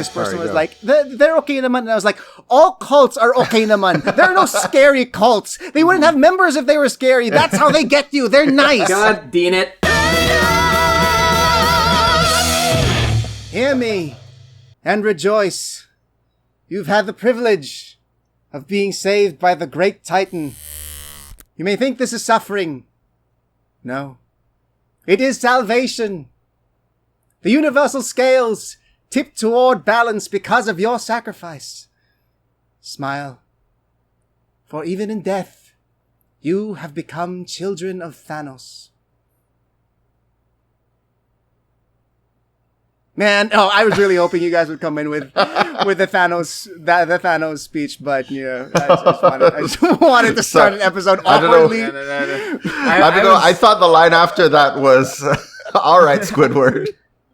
this person was like, they're okay naman. And I was like, all cults are okay naman. There are no scary cults. They wouldn't have members if they were scary. That's how they get you. They're nice. God damn it. Hear me and rejoice. You've had the privilege of being saved by the great Titan. You may think this is suffering. No. It is salvation. The universal scales tip toward balance because of your sacrifice. Smile. For even in death, you have become children of Thanos. Man, I was really hoping you guys would come in with the Thanos speech, but I just wanted to start an episode awkwardly. I don't know. I thought the line after that was, "All right, Squidward."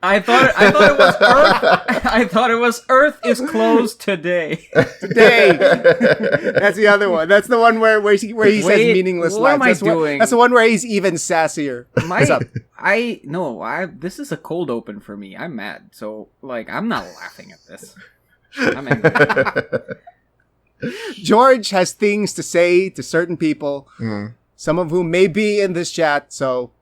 I thought it was Earth. I thought it was Earth is closed today. Today. That's the other one. That's the one where he says meaningless what lines. Am I doing? That's the one where he's even sassier. What's up? This is a cold open for me. I'm mad. So I'm not laughing at this. I'm angry. George has things to say to certain people, some of whom may be in this chat, so...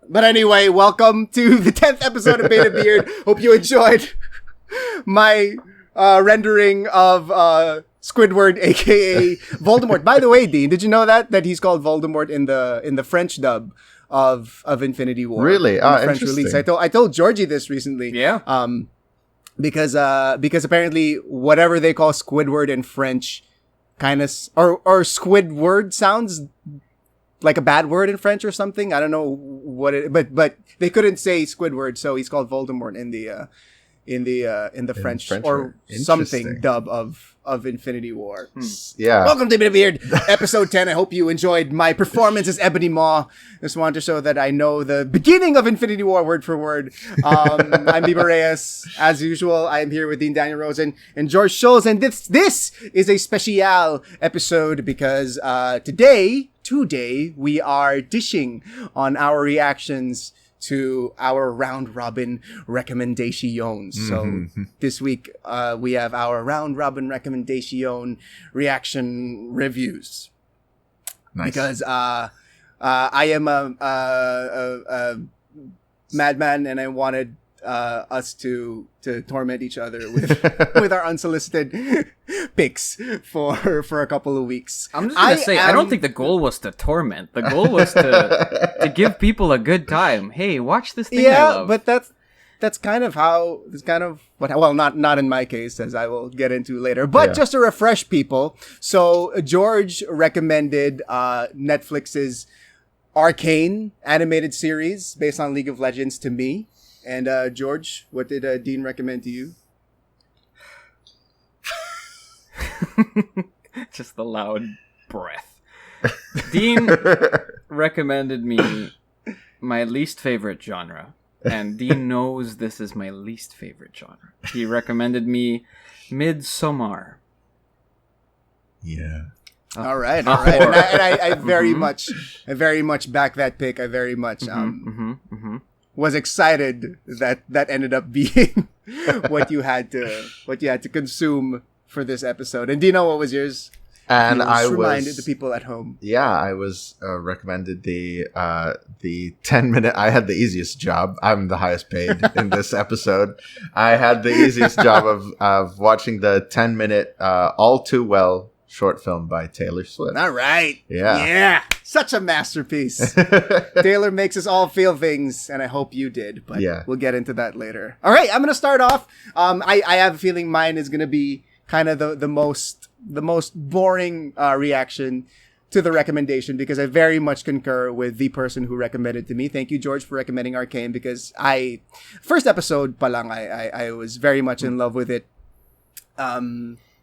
But anyway, welcome to the 10th episode of BetaBeard. Hope you enjoyed my rendering of Squidward, aka Voldemort. By the way, Dean, did you know that he's called Voldemort in the French dub of Infinity War? Really? French release. I told Georgie this recently. Yeah. Because apparently whatever they call Squidward in French kind of or Squidward sounds like a bad word in French or something. I don't know what it, but they couldn't say Squidward, so he's called Voldemort in the French or something dub of Infinity War. Yeah. Welcome to BetaBeard, episode 10. I hope you enjoyed my performance as Ebony Maw. Just wanted to show that I know the beginning of Infinity War word for word. I'm Bibo Reyes. As usual, I am here with Dean Daniel Rosen and George Schulze, and this is a special episode because today we are dishing on our reactions to our round robin recommendations. So this week we have our round robin recommendation reaction reviews. Nice. Because I am a madman and I wanted us to torment each other with our unsolicited picks for a couple of weeks. I'm just gonna say, I don't think the goal was to torment. The goal was to give people a good time. Hey, watch this thing I love. But that's kind of what. Well, not in my case, as I will get into later. But just to refresh people, so George recommended Netflix's Arcane animated series based on League of Legends to me. And George, what did Dean recommend to you? Just the loud breath. Dean recommended me my least favorite genre. And Dean knows this is my least favorite genre. He recommended me Midsommar. Yeah. All right. And I very much back that pick. I very much was excited that ended up being what you had to consume for this episode. And Dino, what was yours? And I reminded the people at home. Yeah, I was recommended the 10-minute. I had the easiest job. I'm the highest paid in this episode. I had the easiest job of watching the 10-minute All Too Well short film by Taylor Swift. All right. Yeah. Such a masterpiece. Taylor makes us all feel things, and I hope you did, but we'll get into that later. All right, I'm going to start off. I have a feeling mine is going to be kind of the most boring reaction to the recommendation, because I very much concur with the person who recommended to me. Thank you, George, for recommending Arcane, because first episode pa lang, I was very much in love with it.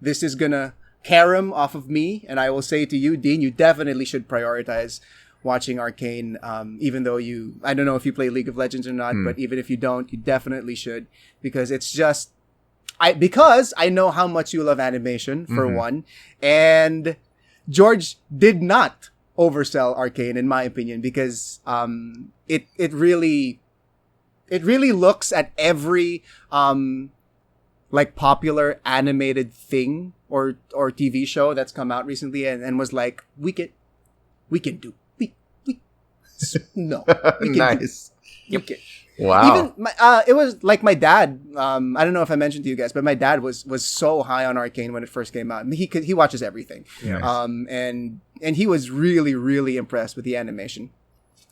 This is going to carom off of me, and I will say to you, Dean, you definitely should prioritize watching Arcane, even though I don't know if you play League of Legends or not, but even if you don't, you definitely should, because it's just, because I know how much you love animation, for one, and George did not oversell Arcane, in my opinion, because it really looks at every like popular animated thing or TV show that's come out recently and was like, we can do no. Nice. You can. Wow. Even it was like my dad. I don't know if I mentioned to you guys, but my dad was so high on Arcane when it first came out. He watches everything. Nice. And he was really, really impressed with the animation.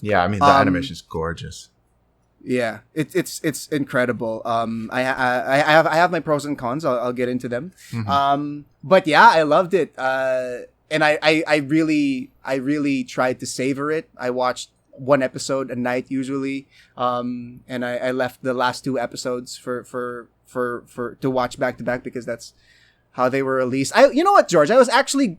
Yeah, I mean the animation is gorgeous. Yeah, it's incredible. I have my pros and cons. I'll get into them. Mm-hmm. But yeah, I loved it. And I really tried to savor it. I watched one episode a night usually. And I left the last 2 episodes for to watch back to back because that's how they were released. You know what, George? I was actually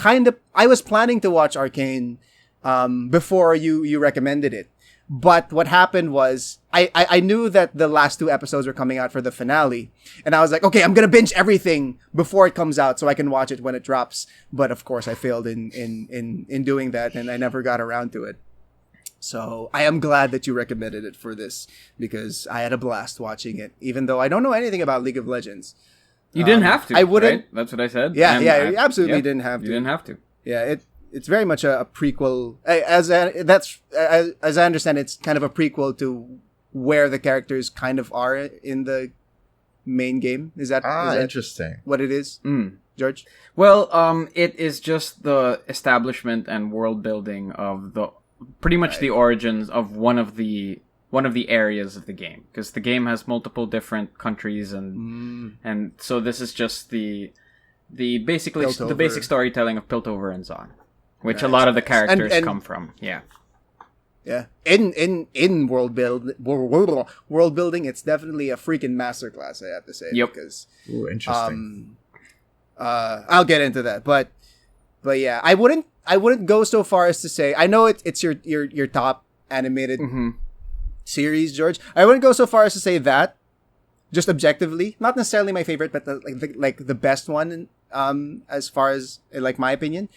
I was planning to watch Arcane before you recommended it. But what happened was I knew that the last 2 episodes were coming out for the finale. And I was like, okay, I'm going to binge everything before it comes out so I can watch it when it drops. But of course I failed in doing that and I never got around to it. So I am glad that you recommended it for this because I had a blast watching it, even though I don't know anything about League of Legends. You didn't have to. I wouldn't. Right? That's what I said. Yeah, you absolutely didn't have to. You didn't have to. Yeah, it's very much a prequel. As I understand, it's kind of a prequel to where the characters kind of are in the main game. Is that interesting? What it is, George? Well, it is just the establishment and world building of pretty much the origins of one of the areas of the game, because the game has multiple different countries and so this is just the basic storytelling of Piltover and Zon, which a lot of the characters come from. Yeah. In world building, it's definitely a freaking masterclass, I have to say. Yep. Because interesting. I'll get into that, but yeah, I wouldn't go so far as to say, I know it's your top animated series, George. I wouldn't go so far as to say that, just objectively, not necessarily my favorite, but the best one, as far as like my opinion.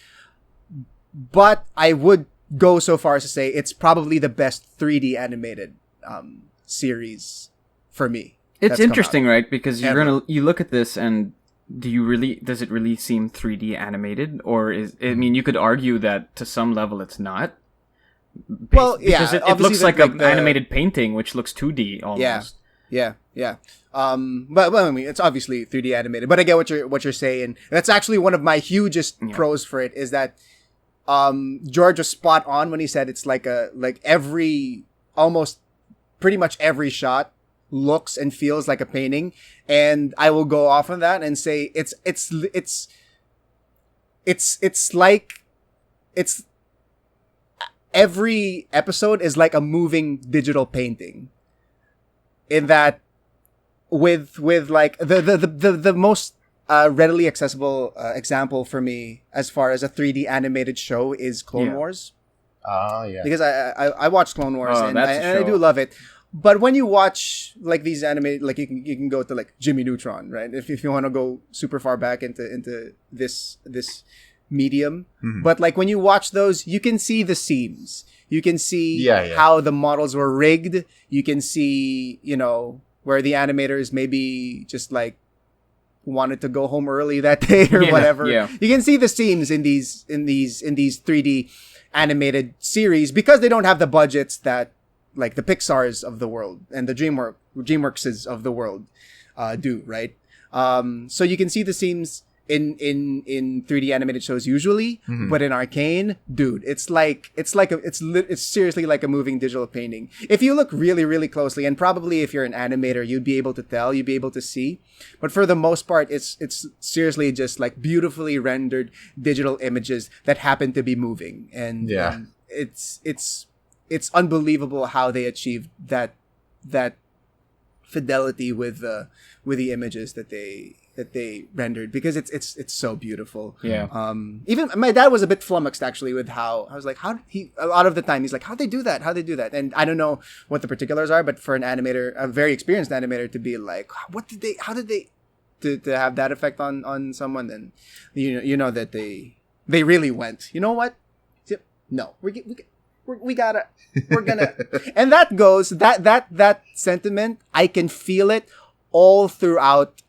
But I would go so far as to say it's probably the best 3D animated series for me. It's interesting, right? Because you look at this and does it really seem 3D animated, or you could argue that to some level it's not. Because it looks like an animated painting, which looks 2D almost. Yeah. But I mean, it's obviously 3D animated. But I get what you're saying. That's actually one of my hugest pros for it is that George was spot on when he said it's almost pretty much every shot looks and feels like a painting, and I will go off on that and say it's every episode is like a moving digital painting. In that, with like the most readily accessible example for me as far as a 3D animated show is Clone Wars. Yeah. Because I watched Clone Wars and I do love it. But when you watch like these animated, like you can go to like Jimmy Neutron, right? If you want to go super far back into this medium, but like when you watch those, you can see the seams. You can see how the models were rigged. You can see, where the animators maybe just like wanted to go home early that day or whatever. Yeah. You can see the seams in these 3D animated series because they don't have the budgets that like the Pixars of the world and the DreamWorkses of the world do, right? So you can see the seams in 3D animated shows usually, but in Arcane, dude, it's seriously like a moving digital painting. If you look really, really closely, and probably if you're an animator, you'd be able to see. But for the most part, it's seriously just like beautifully rendered digital images that happen to be moving, and it's unbelievable how they achieved that fidelity with the images that they rendered, because it's so beautiful. Yeah. Even my dad was a bit flummoxed actually with how I was like, a lot of the time he's like, how'd they do that? And I don't know what the particulars are, but for an animator, a very experienced animator, to be like, how did they to have that effect on someone, then you know that they really went, you know what? No, we're gonna and that goes that sentiment, I can feel it all throughout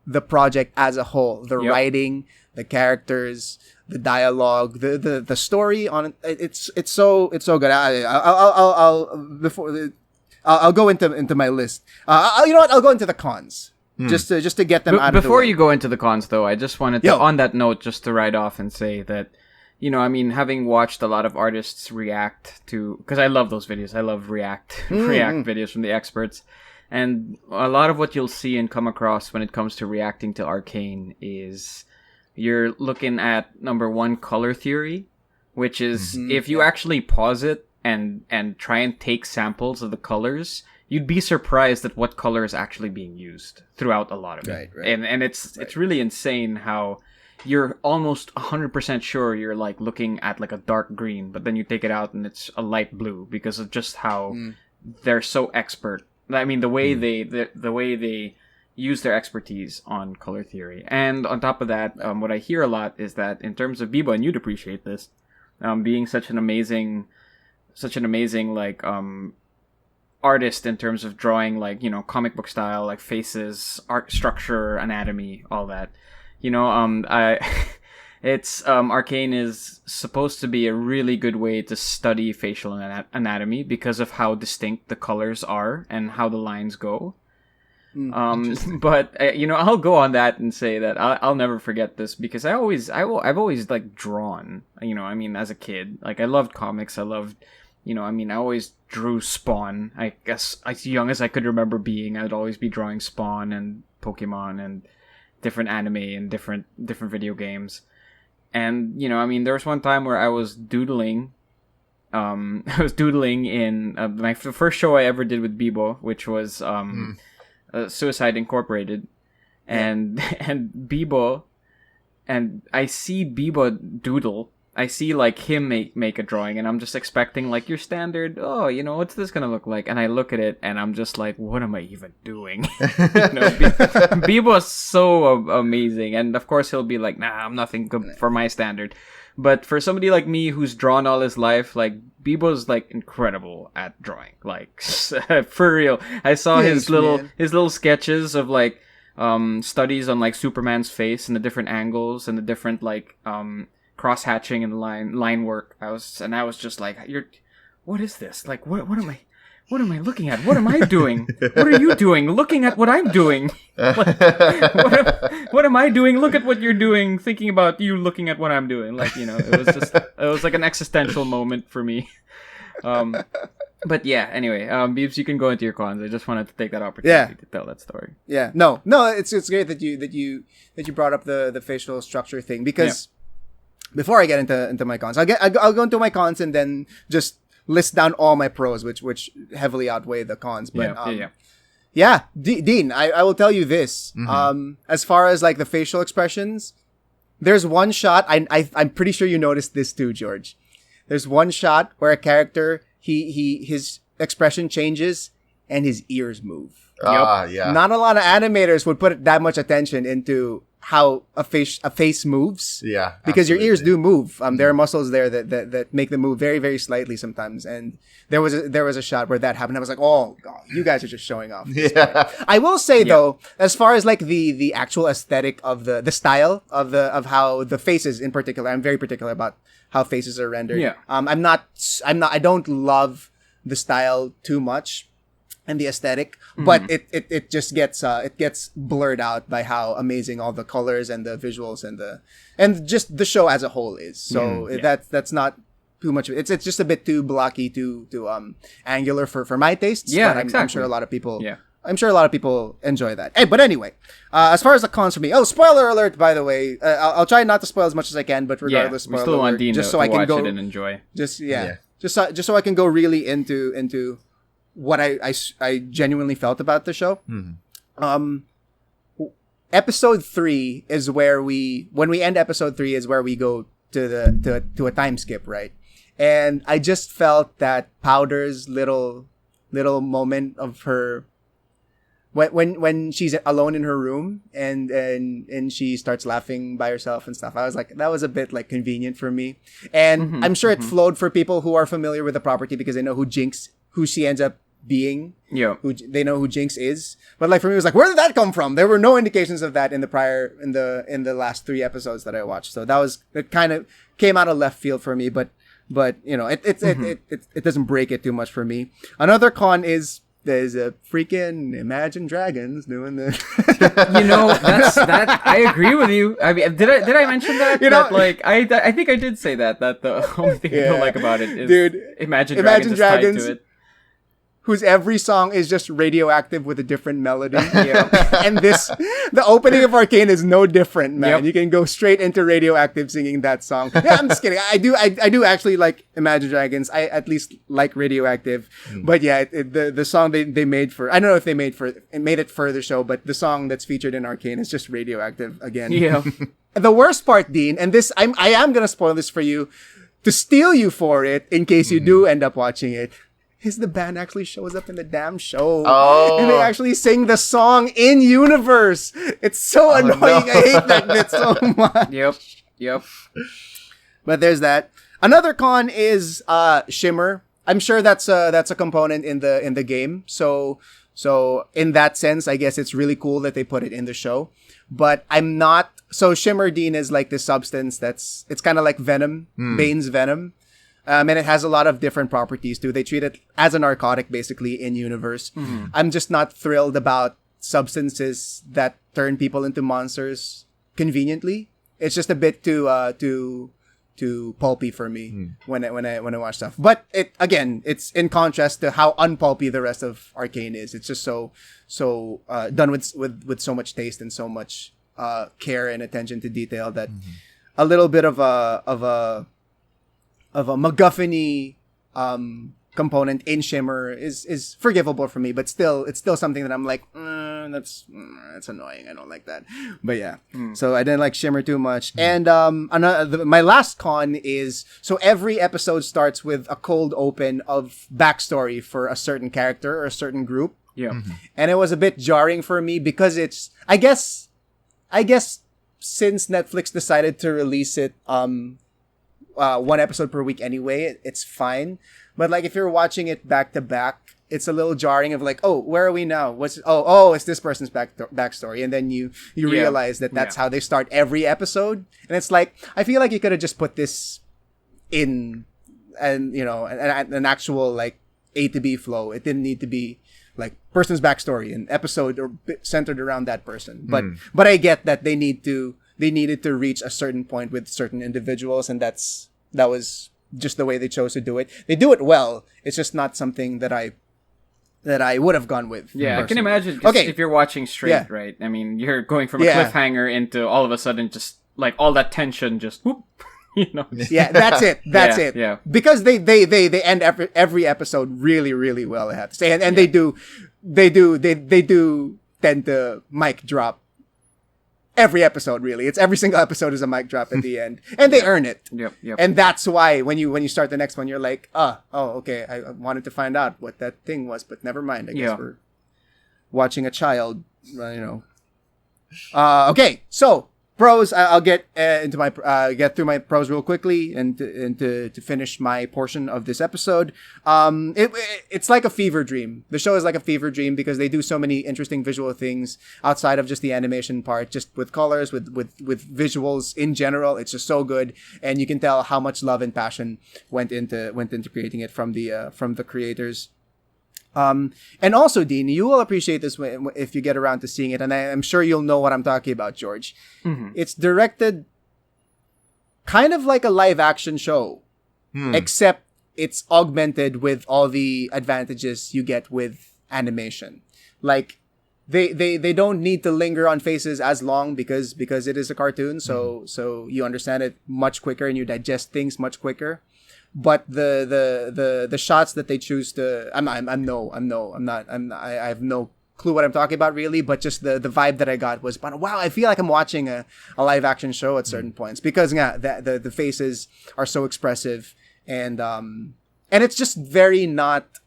the project as a whole. The writing, the characters, the dialogue, the story on it's so good. I'll go into my list. You know what? I'll go into the cons. Just to get them out of the way. Before you go into the cons, though, I just wanted to, on that note, just to write off and say that, you know, I mean, having watched a lot of artists react to, because I love those videos. I love react videos from the experts. And a lot of what you'll see and come across when it comes to reacting to Arcane is you're looking at, number one, color theory, which is if you actually pause it and try and take samples of the colors, you'd be surprised at what color is actually being used throughout a lot of it. Right. And it's really insane how you're almost 100% sure you're like looking at like a dark green, but then you take it out and it's a light blue because of just how they're so expert. I mean, the way they use their expertise on color theory. And on top of that, what I hear a lot is that in terms of Bibo, and you'd appreciate this, being such an amazing like artist in terms of drawing, like, you know, comic book style, like faces, art structure, anatomy, all that. You know, Arcane is supposed to be a really good way to study facial anatomy because of how distinct the colors are and how the lines go. But you know, I'll go on that and say that I'll never forget this because I've always like drawn. You know, I mean, as a kid, like I loved comics. I loved. You know, I mean, I always drew Spawn. I guess as young as I could remember being, I'd always be drawing Spawn and Pokemon and different anime and different video games. And, you know, I mean, there was one time where I was doodling. I was doodling in the first show I ever did with Bibo, which was Suicide Incorporated. And Bibo, and I see Bibo doodle. I see, like, him make a drawing, and I'm just expecting, like, your standard, oh, you know, what's this gonna look like? And I look at it, and I'm just like, what am I even doing? You know, Bibo's so amazing, and of course he'll be like, nah, I'm nothing good for my standard. But for somebody like me who's drawn all his life, like, Bibo's, like, incredible at drawing. Like, for real. I saw his little sketches of, like, studies on, like, Superman's face and the different angles and the different, like, cross-hatching and line work. I was just like, what is this? Like, what am I looking at? What am I doing? What are you doing? Looking at what I'm doing. What am I doing? Look at what you're doing. Thinking about you looking at what I'm doing. Like, you know, it was like an existential moment for me. But yeah, anyway, Beebs, you can go into your cons. I just wanted to take that opportunity to tell that story. Yeah, no, it's great that you brought up the facial structure thing because before I get into my cons, I'll go into my cons and then just list down all my pros, which heavily outweigh the cons. But Dean, I will tell you this. As far as like the facial expressions, there's one shot. I'm pretty sure you noticed this too, George. There's one shot where a character his expression changes and his ears move. Yeah. Not a lot of animators would put that much attention into how a face moves. Yeah. Because your ears do move. There are muscles there that make them move very, very slightly sometimes. And there was a shot where that happened. I was like, oh God, you guys are just showing off. Yeah. I will say though, as far as like the actual aesthetic of the style of how the faces in particular, I'm very particular about how faces are rendered. Yeah. I don't love the style too much and the aesthetic, but it just gets blurred out by how amazing all the colors and the visuals and just the show as a whole is. So that's not too much. It's just a bit too blocky, too angular for my tastes. Yeah, but exactly. I'm sure a lot of people. Yeah. I'm sure a lot of people enjoy that. Hey, but anyway, as far as the cons for me, spoiler alert! By the way, I'll try not to spoil as much as I can, but regardless, we spoiler still alert, want Dean just to so I can watch go it and enjoy. Just so I can go really into what I genuinely felt about the show. Episode 3 is when we end episode 3 is where we go to a time skip, right? And I just felt that Powder's little moment of her when she's alone in her room and she starts laughing by herself and stuff. I was like, that was a bit like convenient for me. And I'm sure it flowed for people who are familiar with the property because they know who she ends up being. Yeah. Who they know who Jinx is. But like for me, it was like, where did that come from? There were no indications of that in the last 3 episodes that I watched. So it kind of came out of left field for me. But you know, it doesn't break it too much for me. Another con is there's a freaking Imagine Dragons doing the. You know, that I agree with you. I mean, did I mention that? You know, that, like I think I did say that the only thing I don't like about it is Imagine Dragons is tied to it. Whose every song is just radioactive with a different melody. And the opening of Arcane is no different, man. Yep. You can go straight into radioactive singing that song. Yeah, I'm just kidding. I do actually like Imagine Dragons. I at least like radioactive. But yeah, the song they made for, I don't know if they made it for the show, but the song that's featured in Arcane is just radioactive again. Yeah. The worst part, Dean, and this I am gonna spoil this for you to steal you for it in case you do end up watching it. Is the band actually shows up in the damn show. Oh. And they actually sing the song in universe. It's so annoying. No. I hate that bit so much. Yep. But there's that. Another con is Shimmer. I'm sure that's a component in the game. So in that sense, I guess it's really cool that they put it in the show. But I'm not. So Shimmer, Dean, is like this substance it's kind of like Venom, Bane's Venom. And it has a lot of different properties too. They treat it as a narcotic basically in universe. Mm-hmm. I'm just not thrilled about substances that turn people into monsters conveniently. It's just a bit too pulpy for me when I watch stuff. But it's in contrast to how unpulpy the rest of Arcane is. It's just so done with so much taste and so much care and attention to detail that a little bit of a MacGuffin-y component in Shimmer is forgivable for me, but it's still something that I'm like, that's annoying. I don't like that. But yeah, so I didn't like Shimmer too much. And my last con is, so every episode starts with a cold open of backstory for a certain character or a certain group. Yeah, and it was a bit jarring for me because it's, I guess since Netflix decided to release it one episode per week anyway, it's fine. But like if you're watching it back to back, it's a little jarring of like, oh, where are we now? It's this person's backstory, and then you realize that's how they start every episode, and it's like, I feel like you could have just put this in, and you know, an actual like A to B flow. It didn't need to be like person's backstory, an episode or centered around that person. But I get that they needed to reach a certain point with certain individuals, and that was just the way they chose to do it. They do it well. It's just not something that I would have gone with. Yeah, personally. I can imagine. Okay. If you're watching straight, right? I mean, you're going from a cliffhanger into all of a sudden just like all that tension just whoop, you know. Yeah, that's it. That's it. Yeah. Because they end every episode really, really well, I have to say. And they do tend to mic drop every episode, really. It's every single episode is a mic drop at the end. And they earn it. Yep. And that's why when you start the next one, you're like, okay, I wanted to find out what that thing was, but never mind. I guess we're watching a child, you know. Okay, so pros. I'll get into my get through my pros real quickly and to finish my portion of this episode. It's like a fever dream. The show is like a fever dream because they do so many interesting visual things outside of just the animation part, just with colors, with visuals in general. It's just so good, and you can tell how much love and passion went into creating it from the creators. And also, Dean, you will appreciate this if you get around to seeing it, and I'm sure you'll know what I'm talking about, George. Mm-hmm. It's directed kind of like a live action show, except it's augmented with all the advantages you get with animation. Like they don't need to linger on faces as long because it is a cartoon, so you understand it much quicker and you digest things much quicker. But the shots that they choose to, I have no clue what I'm talking about really, but just the vibe that I got was, wow, I feel like I'm watching a live action show at certain points because the faces are so expressive and it's just very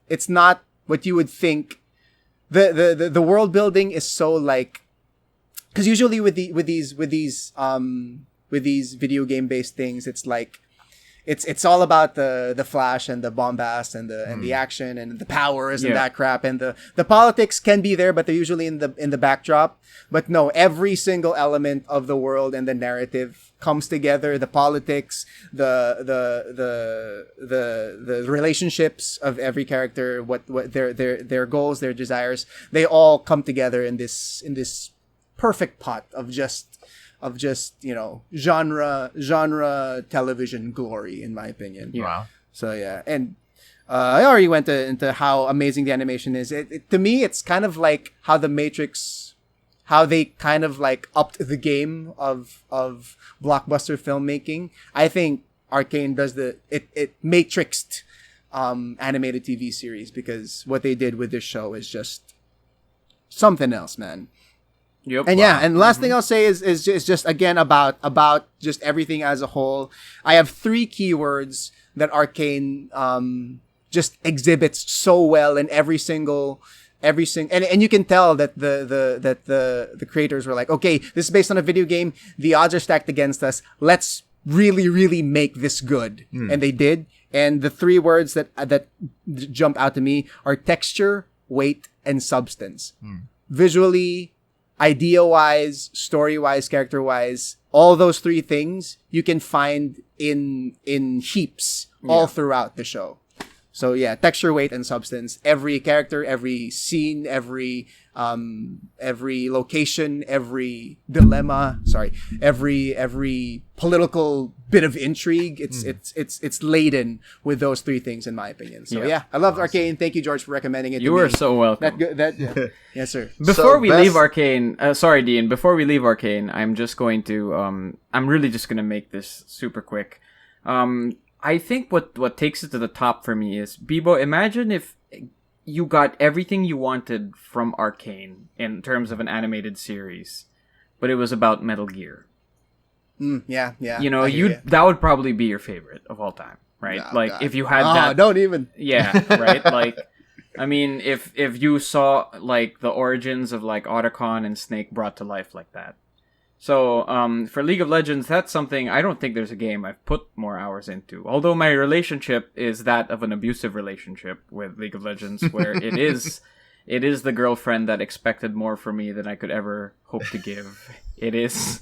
it's not what you would think. The world building is so like, because usually with these video game based things, it's like, it's all about the flash and the bombast and the action and the powers and that crap, and the politics can be there, but they're usually in the backdrop. But no, every single element of the world and the narrative comes together. The politics, the relationships of every character, what their goals, their desires, they all come together in this perfect pot of just genre television glory, in my opinion. Wow. So yeah, and I already went into how amazing the animation is. To me, it's kind of like how the Matrix, how they kind of like upped the game of blockbuster filmmaking. I think Arcane does it matrixed animated TV series, because what they did with this show is just something else, man. Yep. And and last thing I'll say is just again about just everything as a whole. I have 3 keywords that Arcane just exhibits so well in every single and you can tell that the creators were like, okay, this is based on a video game. The odds are stacked against us. Let's really, really make this good. And they did. And the 3 words that jump out to me are texture, weight, and substance. Visually, idea-wise, story-wise, character-wise, all those 3 things you can find in heaps all throughout the show. So yeah, texture, weight, and substance. Every character, every scene, every location, every dilemma. Every political bit of intrigue. It's laden with those 3 things, in my opinion. So yeah, I loved Arcane. Thank you, George, for recommending it. You were so welcome. Yes, sir. Before we leave Arcane, sorry, Dean. Before we leave Arcane, I'm just going to I'm really just gonna make this super quick. I think what takes it to the top for me is, Bibo, imagine if you got everything you wanted from Arcane in terms of an animated series, but it was about Metal Gear. Yeah. You know, that would probably be your favorite of all time, right? Oh, like, God. if you had that. Don't even. Yeah, right? Like, I mean, if you saw, like, the origins of, like, Otacon and Snake brought to life like that. So, for League of Legends, that's something I don't think there's a game I've put more hours into. Although my relationship is that of an abusive relationship with League of Legends, where it is the girlfriend that expected more from me than I could ever hope to give. It is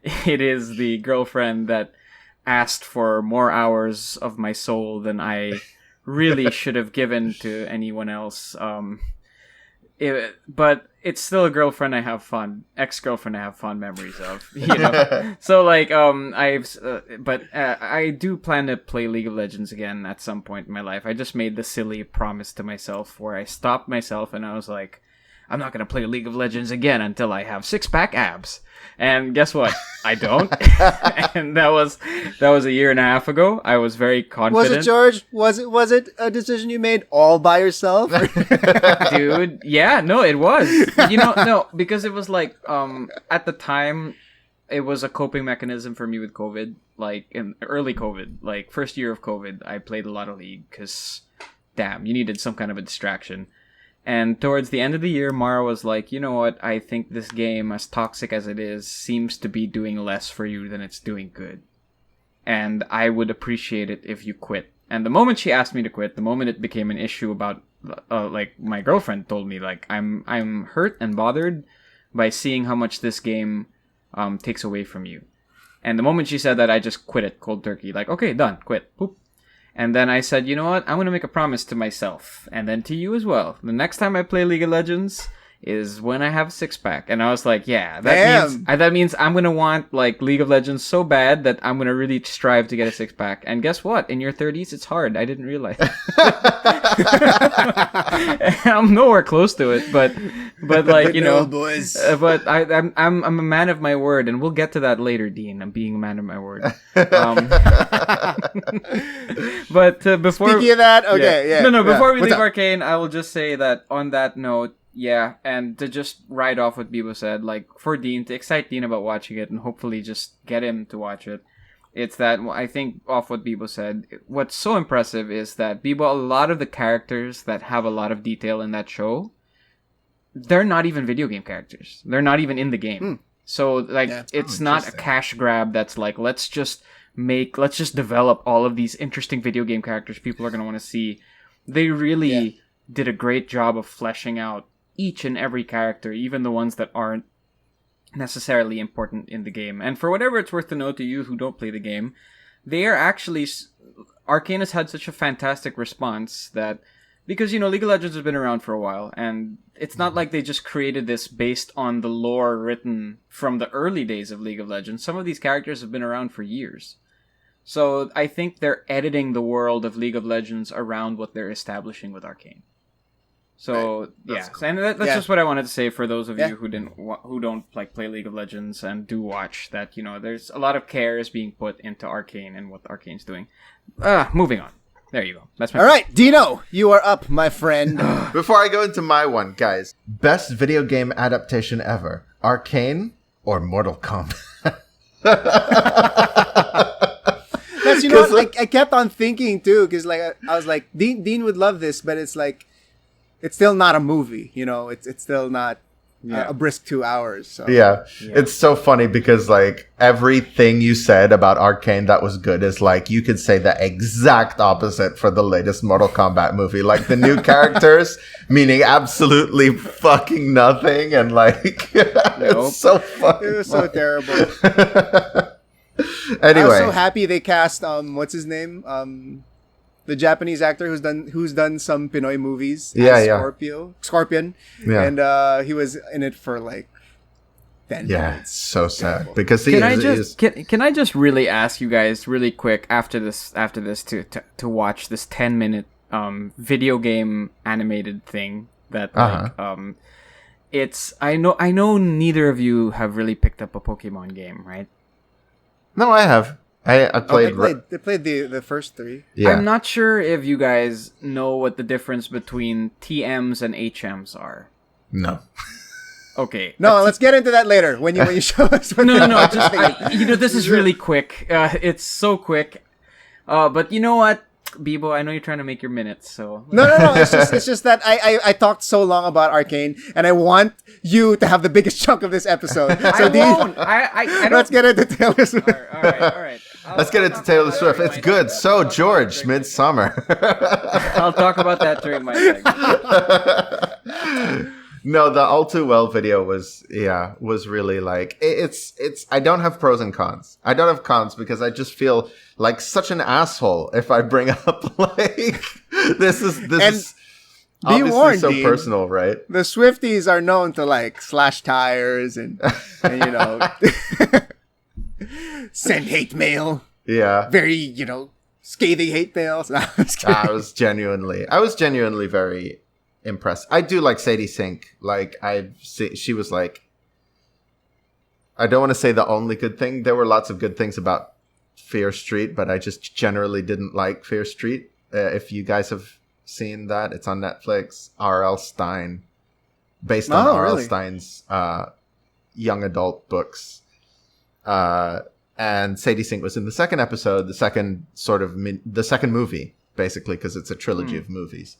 the girlfriend that asked for more hours of my soul than I really should have given to anyone else. But it's still a girlfriend I have ex-girlfriend I have fond memories of, you know. So like, I do plan to play League of Legends again at some point in my life. I just made the silly promise to myself where I stopped myself and I was like, I'm not gonna play League of Legends again until I have 6-pack abs. And guess what? I don't. And that was a year and a half ago. I was very confident. Was it, George? Was it a decision you made all by yourself? Dude, yeah, no, it was. You know, no, because it was like, at the time, it was a coping mechanism for me with COVID. Like, in early COVID, like, first year of COVID, I played a lot of League because, damn, you needed some kind of a distraction. And towards the end of the year, Mara was like, you know what, I think this game, as toxic as it is, seems to be doing less for you than it's doing good. And I would appreciate it if you quit. And the moment she asked me to quit, the moment it became an issue about, like, my girlfriend told me, like, I'm hurt and bothered by seeing how much this game takes away from you. And the moment she said that, I just quit it cold turkey. Like, okay, done, quit. Boop. And then I said, you know what? I'm going to make a promise to myself, and then to you as well. The next time I play League of Legends is when I have a 6-pack. And I was like, yeah, that means I'm going to want, like, League of Legends so bad that I'm going to really strive to get a 6-pack. And guess what? In your 30s, it's hard. I didn't realize. I'm nowhere close to it, but like, you know, boys. But I'm a man of my word, and we'll get to that later, Dean. I'm being a man of my word. But before speaking of that, okay, yeah. No. Before we What's leave up? Arcane, I will just say that on that note, yeah, and to just ride off what Bibo said, like, for Dean, to excite Dean about watching it and hopefully just get him to watch it, it's that, I think, off what Bibo said, what's so impressive is that, Bibo, a lot of the characters that have a lot of detail in that show, they're not even video game characters. They're not even in the game. So, like, it's not a cash grab that's like, let's just let's just develop all of these interesting video game characters people are going to want to see. They really did a great job of fleshing out each and every character, even the ones that aren't necessarily important in the game. And for whatever it's worth to know to you who don't play the game, they are actually... Arcane has had such a fantastic response that... Because, League of Legends has been around for a while, and it's not like they just created this based on the lore written from the early days of League of Legends. Some of these characters have been around for years. So I think they're editing the world of League of Legends around what they're establishing with Arcane. So cool. And that's just what I wanted to say for those of you who don't play League of Legends and do watch that. There's a lot of care is being put into Arcane and what Arcane's doing. Moving on. There you go. That's my all right, Dino, you are up, my friend. Before I go into my one, guys, best video game adaptation ever: Arcane or Mortal Kombat? That's what I kept on thinking too, because I was like, Dean would love this, but it's like, it's still not a movie, it's still not a brisk 2 hours. So. Yeah, it's so funny because everything you said about Arcane that was good is you could say the exact opposite for the latest Mortal Kombat movie. The new characters meaning absolutely fucking nothing, and it's so fucking. It was so terrible. Anyway, I was so happy they cast what's his name, the Japanese actor who's done some Pinoy movies. Scorpion. Yeah. And he was in it for 10 minutes. It's so sad because can I just really ask you guys really quick after this to watch this 10-minute video game animated thing that it's I know neither of you have really picked up a Pokemon game, right? No, I have. I played. They played the first 3. Yeah. I'm not sure if you guys know what the difference between TMs and HMs are. No. Okay. No, let's get into that later when you show us. No. This is really quick. It's so quick. But you know what, Bibo? I know you're trying to make your minutes, so no. It's just that I talked so long about Arcane, and I want you to have the biggest chunk of this episode. So I won't. I don't. Let's get into Taylor Swift. All right. Let's get into Taylor Swift. It's good. So, George, Midsommar. I'll talk about that during my segment. No, the All Too Well video was really it's I don't have pros and cons. I don't have cons because I just feel like such an asshole if I bring up this is be warned, so Dean, personal, right? The Swifties are known to slash tires and send hate mail. Yeah. Very, scathing hate mails. No, I was genuinely very impressed. I do like Sadie Sink. She was I don't want to say the only good thing. There were lots of good things about Fear Street, but I just generally didn't like Fear Street. If you guys have seen that, it's on Netflix. R.L. Stein, based on R.L. Stein's young adult books. And Sadie Sink was in the second episode, the second the second movie, basically, because it's a trilogy of movies.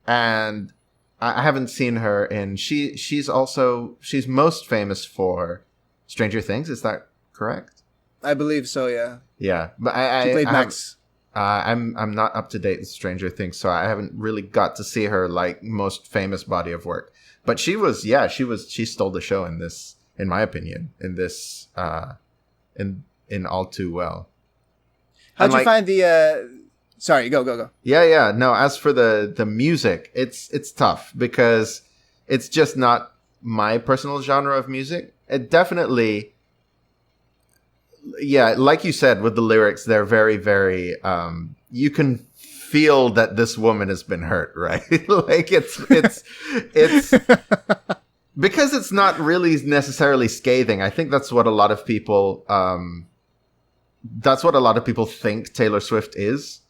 And I haven't seen her in. She's most famous for Stranger Things. Is that correct? I believe so. Yeah. Yeah, but she played Max. I'm not up to date with Stranger Things, so I haven't really got to see her most famous body of work. But she stole the show in this, in my opinion, in this in All Too Well. How'd you find the? Sorry, go. Yeah. No, as for the music, it's tough because it's just not my personal genre of music. It definitely, like you said, with the lyrics, they're very, very. You can feel that this woman has been hurt, right? it's because it's not really necessarily scathing. I think that's what a lot of people. That's what a lot of people think Taylor Swift is.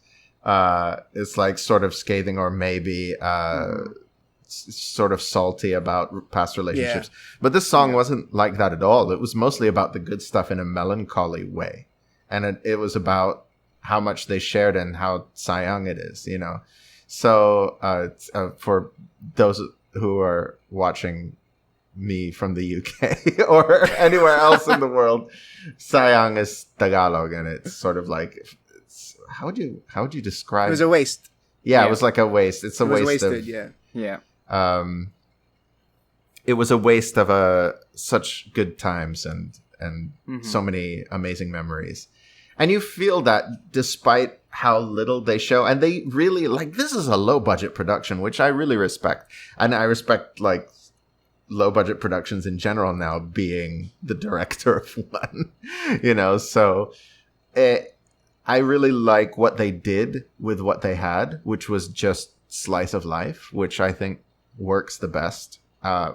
It's sort of scathing or maybe sort of salty about past relationships. Yeah. But this song wasn't like that at all. It was mostly about the good stuff in a melancholy way. And it was about how much they shared and how Young it is, So for those who are watching me from the UK or anywhere else in the world. Sayang is Tagalog, and it's sort of like, how would you describe? It was a waste. Yeah, it was like a waste. It's a waste wasted, of yeah. It was a waste of such good times and so many amazing memories. And you feel that despite how little they show, and they really, like, this is a low budget production, which I really respect. And I respect, like, low budget productions in general now, being the director of one, so I really like what they did with what they had, which was just slice of life, which I think works the best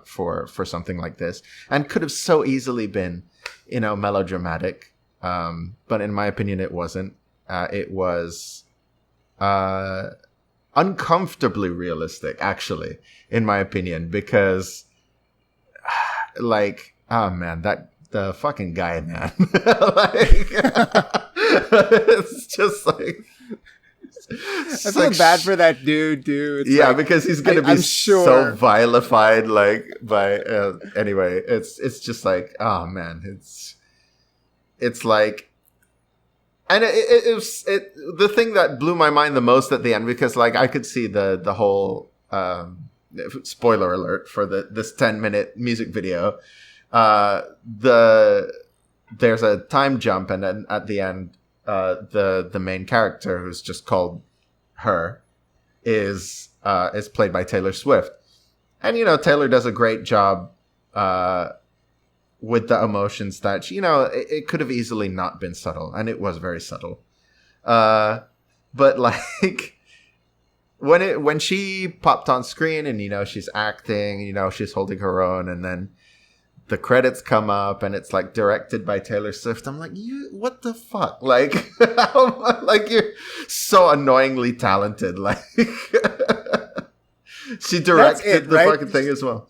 for something like this, and could have so easily been, melodramatic. But in my opinion, it wasn't. It was uncomfortably realistic, actually, in my opinion, because, like, oh man, the fucking guy, man, like, it's just like. I feel bad for that dude. It's because he's gonna be so vilified, like, by anyway. It's just like, oh man, it's like, and it was the thing that blew my mind the most at the end, because, like, I could see the whole spoiler alert for this 10-minute music video. There's a time jump, and then at the end, the main character, who's just called Her, is played by Taylor Swift. And, Taylor does a great job with the emotions that, it could have easily not been subtle, and it was very subtle. But, like, when she popped on screen and, she's acting, she's holding her own, and then the credits come up and it's like directed by Taylor Swift. I'm like, what the fuck? Like, like, you're so annoyingly talented. Like, she directed the fucking thing as well.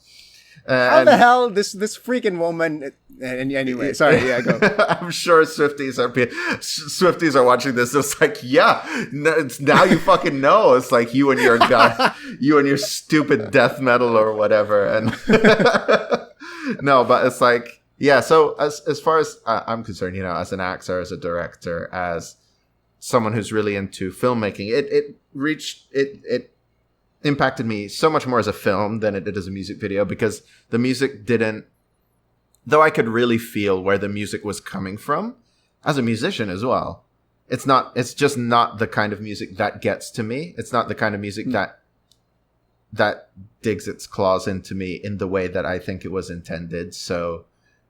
How the hell this freaking woman? Anyway, sorry, yeah, go. I'm sure Swifties are watching this. It's like, now you fucking know. It's like you and your stupid death metal or whatever, and. No, but it's like, yeah. So as far as I'm concerned, as an actor, as a director, as someone who's really into filmmaking, it impacted me so much more as a film than it did as a music video, because the music didn't, though I could really feel where the music was coming from as a musician as well. It's just not the kind of music that gets to me. It's not the kind of music that digs its claws into me in the way that I think it was intended. So,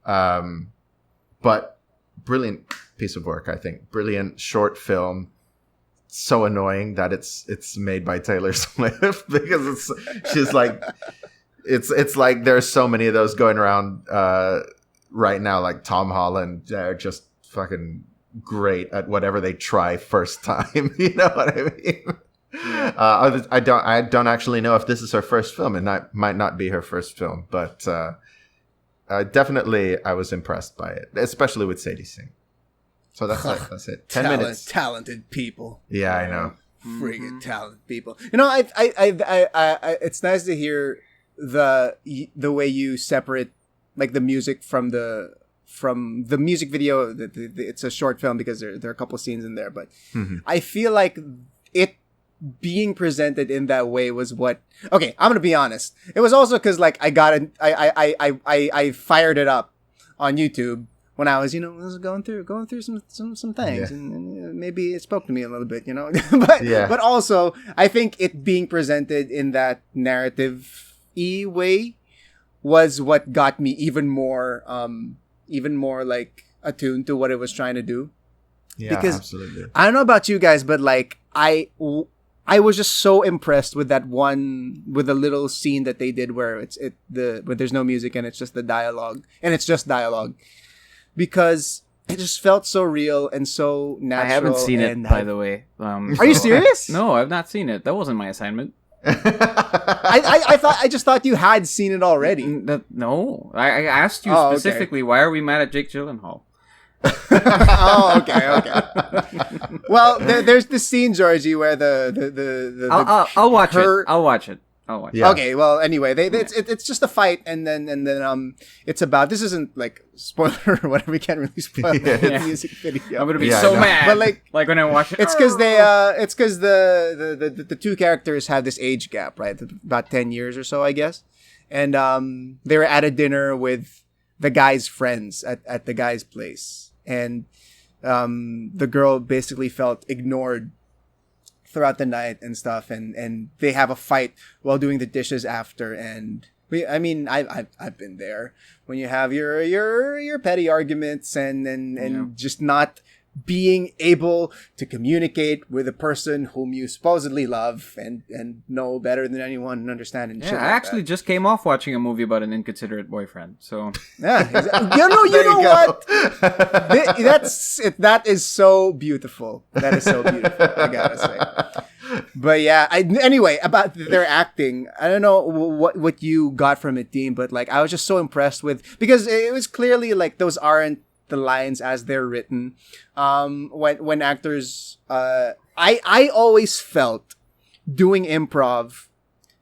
but brilliant piece of work, I think. Brilliant short film. So annoying that it's made by Taylor Swift, because she's like, it's like there's so many of those going around right now, like Tom Holland. They're just fucking great at whatever they try first time. You know what I mean? Yeah. I don't actually know if this is her first film, and that might not be her first film, but definitely I was impressed by it, especially with Sadie Singh. So that's it. 10 minutes. Talented people. Yeah, I know. Friggin' talented people. I it's nice to hear the way you separate, like, the music from the music video. It's a short film because there are a couple scenes in there, but I feel like it being presented in that way was what. Okay, I'm gonna be honest. It was also because, like, I fired it up on YouTube when I was, going through some things, and maybe it spoke to me a little bit, but also I think it being presented in that narrative-y way was what got me even more like attuned to what it was trying to do. Yeah, because absolutely. I don't know about you guys, but, like, I was just so impressed with that one, with the little scene that they did where where there's no music and it's just the dialogue, because it just felt so real and so natural. I haven't seen it, by the way. Are you serious? No, I've not seen it. That wasn't my assignment. I just thought you had seen it already. No, I asked you specifically, Why are we mad at Jake Gyllenhaal? Oh, okay. Well, there's the scene, Georgie, where the I'll watch it. I'll watch. Yeah. Okay, well, anyway, it's just a fight, and then it's about, this isn't like spoiler or whatever. We can't really spoil the music video. I'm gonna be so mad, but like when I watch it. It's because the two characters have this age gap, right? About 10 years or so, I guess, and they were at a dinner with the guy's friends at the guy's place, and the girl basically felt ignored throughout the night and stuff, and they have a fight while doing the dishes after. And I've been there when you have your petty arguments and just not being able to communicate with a person whom you supposedly love and know better than anyone and understand. And yeah, shit I like actually that. just came off watching a movie about an inconsiderate boyfriend. So Yeah, exactly. you know what? That is so beautiful. That is so beautiful. I gotta say. But yeah, anyway, about their acting, I don't know what you got from it, Dean, but like I was just so impressed with, because it was clearly like those aren't the lines as they're written. When actors, I always felt doing improv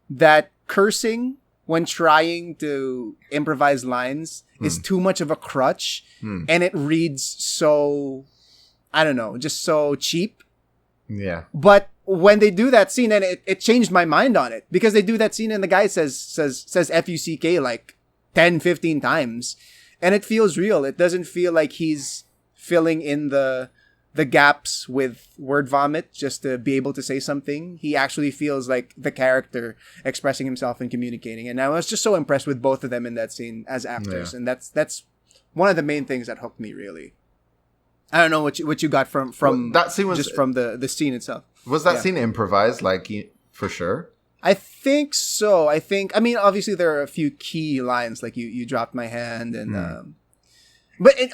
that cursing when trying to improvise lines is too much of a crutch, and it reads so, I don't know, just so cheap. Yeah. But when they do that scene, and it changed my mind on it, because they do that scene and the guy says F-U-C-K like 10, 15 times, and it feels real. It doesn't feel like he's filling in the gaps with word vomit just to be able to say something. He actually feels like the character expressing himself and communicating. And I was just so impressed with both of them in that scene as actors. Yeah. And that's one of the main things that hooked me, really. I don't know what you got from that scene was just from the scene itself. Was that scene improvised, like, for sure? I think so. I mean, obviously there are a few key lines, like you dropped my hand, and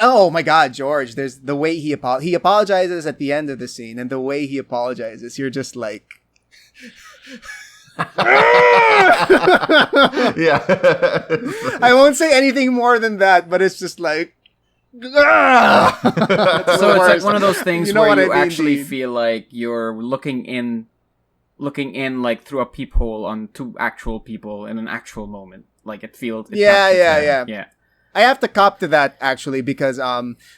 oh my God, George! There's the way he apologizes at the end of the scene, and the way he apologizes, you're just like, yeah. I won't say anything more than that, but it's just like. So it's like one of those things where you actually feel like you're looking in like through a peephole on two actual people in an actual moment. Like it feels. Yeah. I have to cop to that actually, because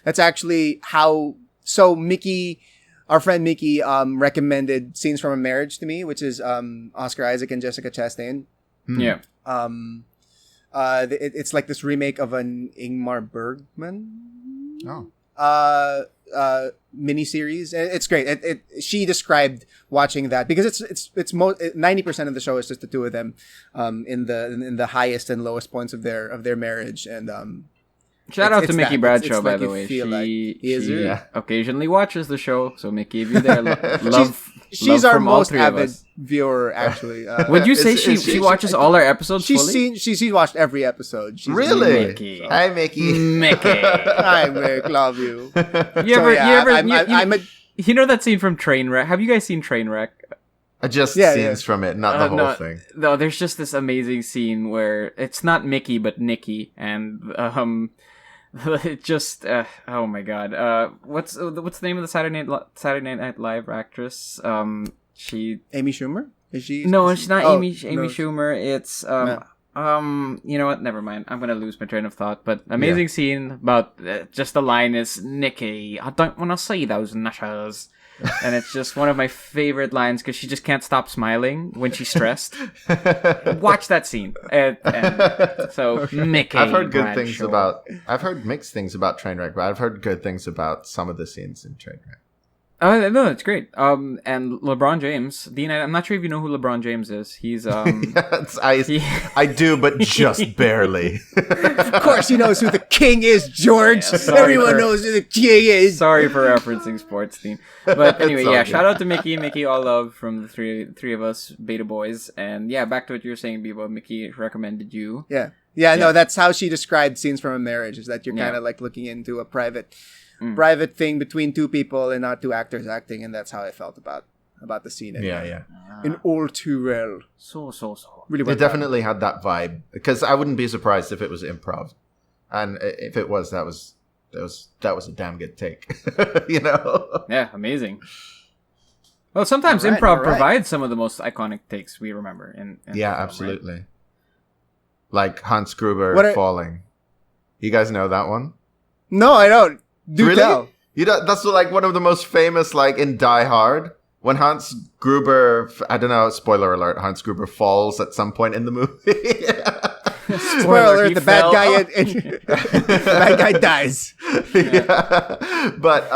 that's actually how. So Mickey, our friend Mickey, recommended Scenes from a Marriage to me, which is Oscar Isaac and Jessica Chastain. Yeah. It's like this remake of an Ingmar Bergman miniseries. It's great. She described watching that, because it's 90% of the show is just the two of them in the highest and lowest points of their marriage. And shout out to Mickey Bradshaw, by the way. She occasionally watches the show. So Mickey, if you're there, she's our most avid viewer, actually. Would you say she watches all our episodes fully? She's watched every episode. Really? Mickey. Hi, Mickey. Hi, Mick. Love you. You know that scene from Trainwreck? Have you guys seen Trainwreck? Just scenes from it, not the whole thing. No, there's just this amazing scene where it's not Mickey but Nikki, and it just oh my God, what's the name of the Saturday Night Live actress? She Amy Schumer? Is she? No, it's not Amy Schumer. It's you know what? Never mind. I'm gonna lose my train of thought. But amazing scene about just the line is, Nikki, I don't want to see those nushers. And it's just one of my favorite lines, because she just can't stop smiling when she's stressed. Watch that scene. And so Mickey. I've heard I've heard mixed things about Trainwreck, but I've heard good things about some of the scenes in Trainwreck. Oh no, it's great. And LeBron James, Dean, I'm not sure if you know who LeBron James is. He's I do, but just barely. Of course, he knows who the king is, George. Everyone knows who the king is. Sorry for referencing sports, Dean. But anyway, shout out to Mickey, all love from the three of us Beta boys. And back to what you were saying, Bibo. Mickey recommended you. Yeah. No, that's how she described Scenes from a Marriage. Is that you're kind of like looking into a private thing between two people and not two actors acting, and that's how I felt about the scene. In all too well. So. Really, it definitely had that vibe, because I wouldn't be surprised if it was improv, and if it was, that was a damn good take. You know? Yeah, amazing. Well, sometimes improv provides some of the most iconic takes we remember. In yeah, film, absolutely. Right? Like Hans Gruber falling. You guys know that one? No, I don't. Do really? tell. You know, that's like one of the most famous, like in Die Hard, when Hans Gruber, I don't know, spoiler alert, Hans Gruber falls at some point in the movie. Spoiler alert, the bad guy dies. Yeah. But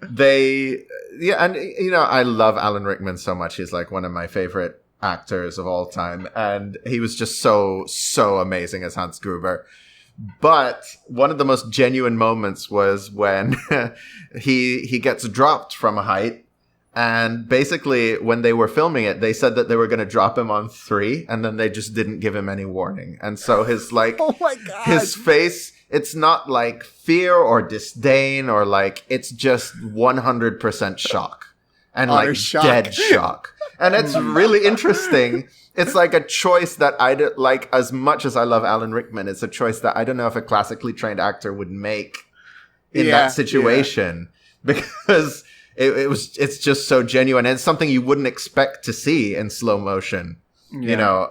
and you know, I love Alan Rickman so much. He's like one of my favorite actors of all time, and he was just so amazing as Hans Gruber. But one of the most genuine moments was when he gets dropped from a height, and basically when they were filming it, they said that they were going to drop him on 3, and then they just didn't give him any warning. And so his oh my God. His face, it's not like fear or disdain or like, it's just 100% shock and utter like shock. Dead shock. And it's really interesting. It's like a choice that like, as much as I love Alan Rickman, it's a choice that I don't know if a classically trained actor would make in that situation because it's just so genuine. And it's something you wouldn't expect to see in slow motion, you know,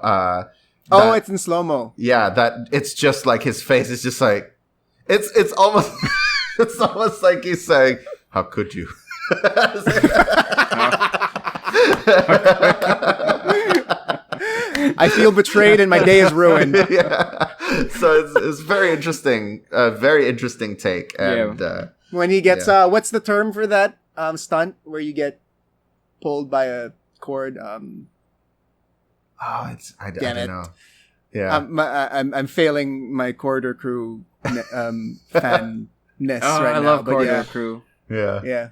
it's in slow-mo. Yeah, that it's just like his face is just like, it's almost, it's almost like he's saying, how could you? I feel betrayed and my day is ruined. Yeah. So it's very interesting, very interesting take. And when he gets what's the term for that stunt where you get pulled by a cord? I don't know. Yeah. I'm failing my corridor crew fanness right now. I love corridor crew. Yeah. Yeah.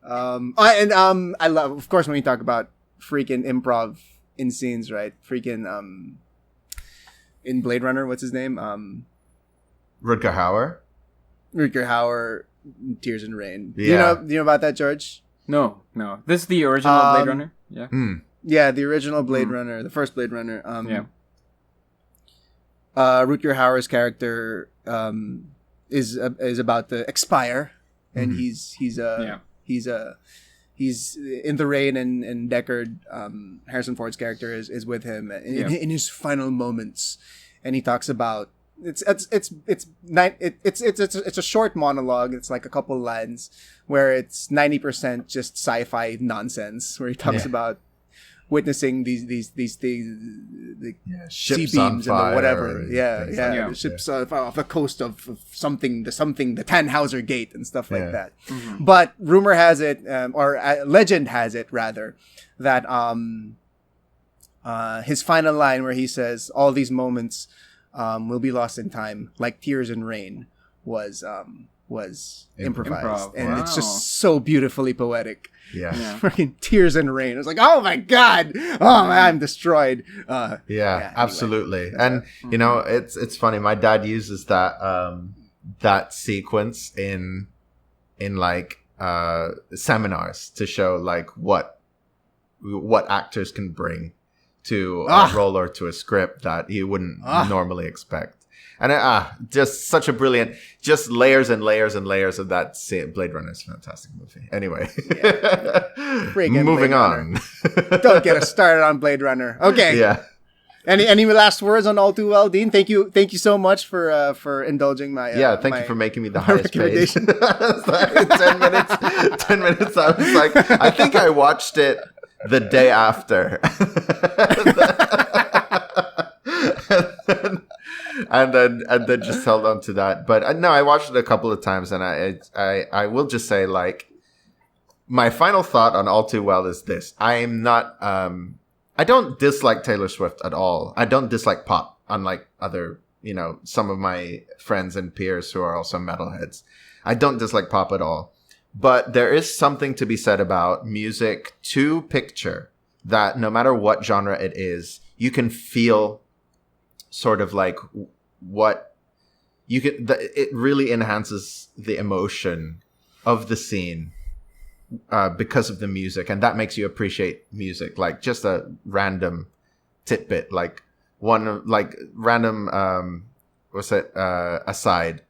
I love, of course, when you talk about freaking improv in scenes, right? Freaking in Blade Runner, what's his name? Rutger Hauer. Rutger Hauer, Tears in Rain. Yeah. Do you know about that, George? No. This is the original Blade Runner. Yeah. Yeah, the original Blade Runner, the first Blade Runner. Rutger Hauer's character is about to expire, and he's in the rain, and Deckard, Harrison Ford's character, is with him in his final moments, and he talks about it's a short monologue. It's like a couple lines where it's 90% just sci-fi nonsense, where he talks about witnessing these things, the sea beams and the whatever, the ships off the coast of something, the Tannhauser Gate and stuff like that. But rumor has it, or legend has it rather, that his final line where he says all these moments will be lost in time, like tears and rain, was improvised, and it's just so beautifully poetic. Freaking tears and rain. It's like, oh my God, I'm destroyed. Anyway. Absolutely. And you know, it's funny. My dad uses that sequence in like seminars to show like what actors can bring to a role or to a script that you wouldn't normally expect. And just such a brilliant, just layers and layers and layers of that. Blade Runner is a fantastic movie. Anyway, moving on. Don't get us started on Blade Runner. Okay. Yeah. Any last words on All Too Well, Dean? Thank you so much for indulging my. Thank you for making me the highest paid. 10 minutes. I was like, I think I watched it the day after. And then just held on to that. But no, I watched it a couple of times, and I will just say, like, my final thought on All Too Well is this: I don't dislike Taylor Swift at all. I don't dislike pop, unlike other, some of my friends and peers who are also metalheads. I don't dislike pop at all. But there is something to be said about music to picture that no matter what genre it is, you can feel sort of like what you can, it really enhances the emotion of the scene because of the music, and that makes you appreciate music. Like, just a random tidbit, like aside.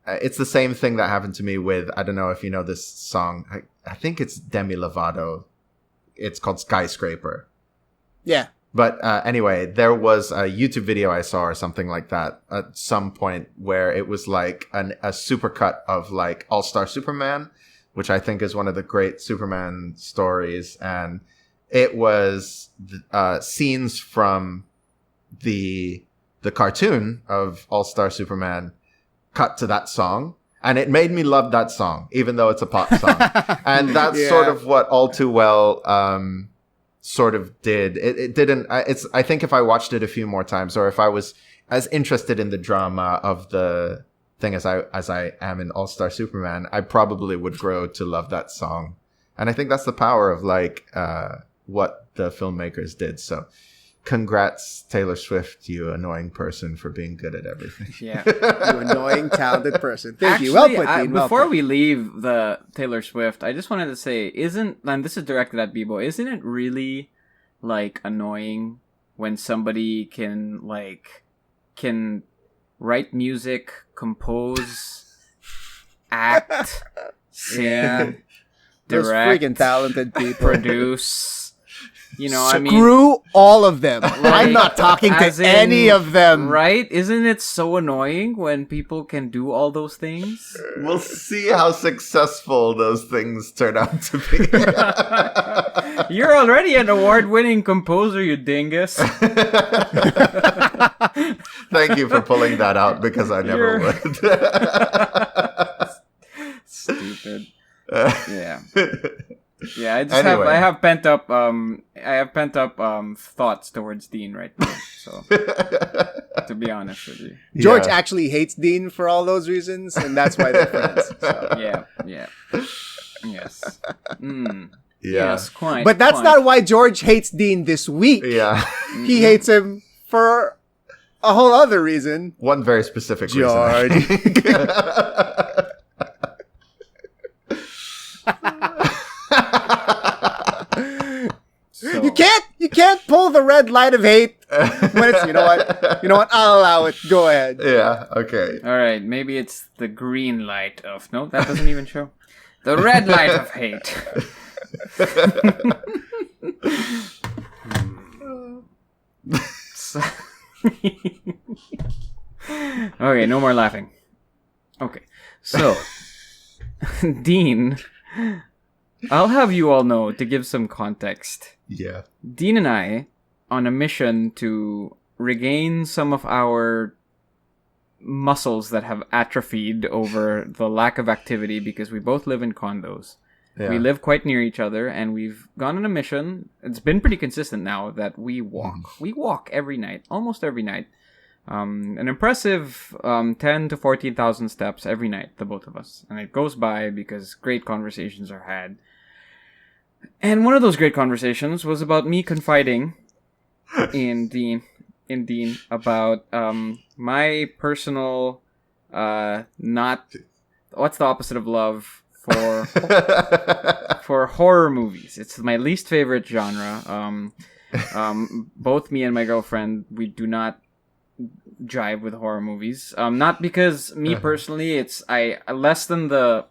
It's the same thing that happened to me with, I don't know if you know this song. I think it's Demi Lovato. it's called Skyscraper. Yeah. But anyway, there was a YouTube video I saw or something like that at some point where it was like a supercut of like All-Star Superman, which I think is one of the great Superman stories. And it was scenes from the cartoon of All-Star Superman cut to that song. And it made me love that song, even though it's a pop song. And that's sort of what All Too Well sort of did. It didn't. I think if I watched it a few more times, or if I was as interested in the drama of the thing as I am in All Star Superman, I probably would grow to love that song. And I think that's the power of like what the filmmakers did. So, congrats, Taylor Swift, you annoying person, for being good at everything. Yeah, you annoying, talented person. Thank you. Well put, Dean. Before we leave the Taylor Swift, I just wanted to say, and this is directed at Bibo, isn't it really like annoying when somebody can write music, compose, act, sing, those direct, freaking talented people, produce. You know, screw all of them. I'm not talking to any of them. Right? Isn't it so annoying when people can do all those things? We'll see how successful those things turn out to be. You're already an award-winning composer, you dingus. Thank you for pulling that out, because I never would. Stupid. Yeah. Yeah, I have pent up thoughts towards Dean right now. So, to be honest with you, George actually hates Dean for all those reasons, and that's why they're friends. So. Yeah, yes, yes, quite. But that's not why George hates Dean this week. Yeah, he hates him for a whole other reason. One very specific George. reason. So. You can't pull the red light of hate when it's you know what, I'll allow it. Go ahead. Yeah, okay. All right, maybe it's the green light of no, that doesn't even show. The red light of hate. Okay, no more laughing. Okay. So Dean, I'll have you all know, to give some context. Yeah. Dean and I, on a mission to regain some of our muscles that have atrophied over the lack of activity, because we both live in condos. Yeah. We live quite near each other, and we've gone on a mission. It's been pretty consistent now that we walk. We walk every night, almost every night. An impressive 10 to 14,000 steps every night, the both of us. And it goes by because great conversations are had. And one of those great conversations was about me confiding in Dean about my personal not what's the opposite of love for horror movies. It's my least favorite genre. Both me and my girlfriend, we do not jive with horror movies. Not because me personally, it's less than the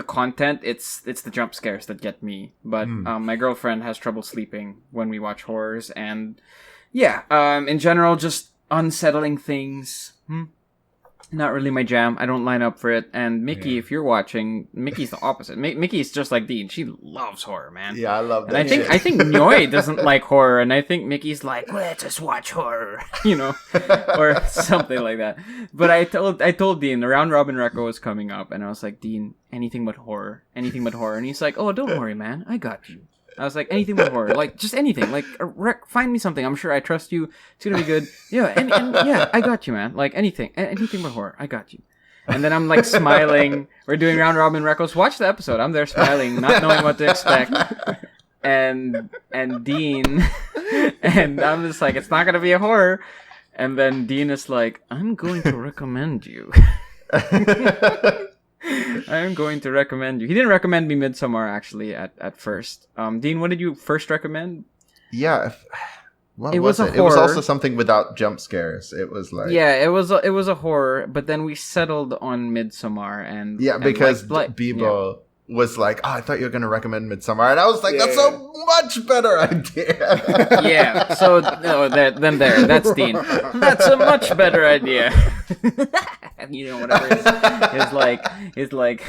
content, it's the jump scares that get me. But my girlfriend has trouble sleeping when we watch horrors, and in general, just unsettling things. Not really my jam. I don't line up for it. And Mickey, if you're watching, Mickey's the opposite. Mickey's just like Dean. She loves horror, man. Yeah, I love that. And I think Nyoy doesn't like horror, and I think Mickey's like, let's just watch horror, or something like that. But I told Dean the round robin reco was coming up, and I was like, Dean, anything but horror, and he's like, oh, don't worry, man, I got you. I was like, anything but horror, like just anything, like find me something. I'm sure I trust you. It's gonna be good. Yeah, and yeah, I got you, man. Like anything but horror, I got you. And then I'm like smiling. We're doing round robin recos. Watch the episode. I'm there smiling, not knowing what to expect. And Dean, and I'm just like, it's not gonna be a horror. And then Dean is like, I'm going to recommend you. I'm going to recommend you. He didn't recommend me Midsommar, actually, at first. Dean, what did you first recommend? Yeah. It was a horror. It was also something without jump scares. It was like... Yeah, it was a horror, but then we settled on Midsommar. And because Bibo was like, "Oh, I thought you were going to recommend Midsommar," and I was like, "That's a much better idea." Yeah. So that's Dean. That's a much better idea. You know, whatever is like.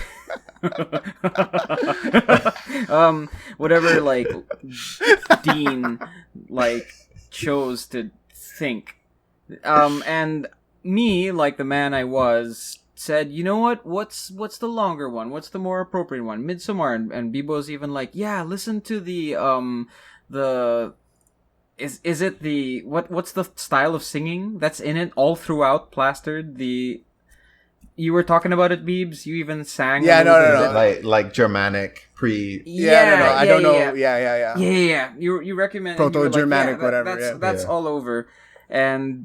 Whatever like Dean like chose to think, and me, like the man I was, said, you know what? What's the longer one? What's the more appropriate one? Midsommar, and Bibo's even like, yeah, listen to the is it the what's the style of singing that's in it all throughout plastered? You were talking about it, Beebs. You even sang. Yeah, no. Like Germanic pre. I don't know. Yeah. You recommend Proto-Germanic, whatever. That's all over, and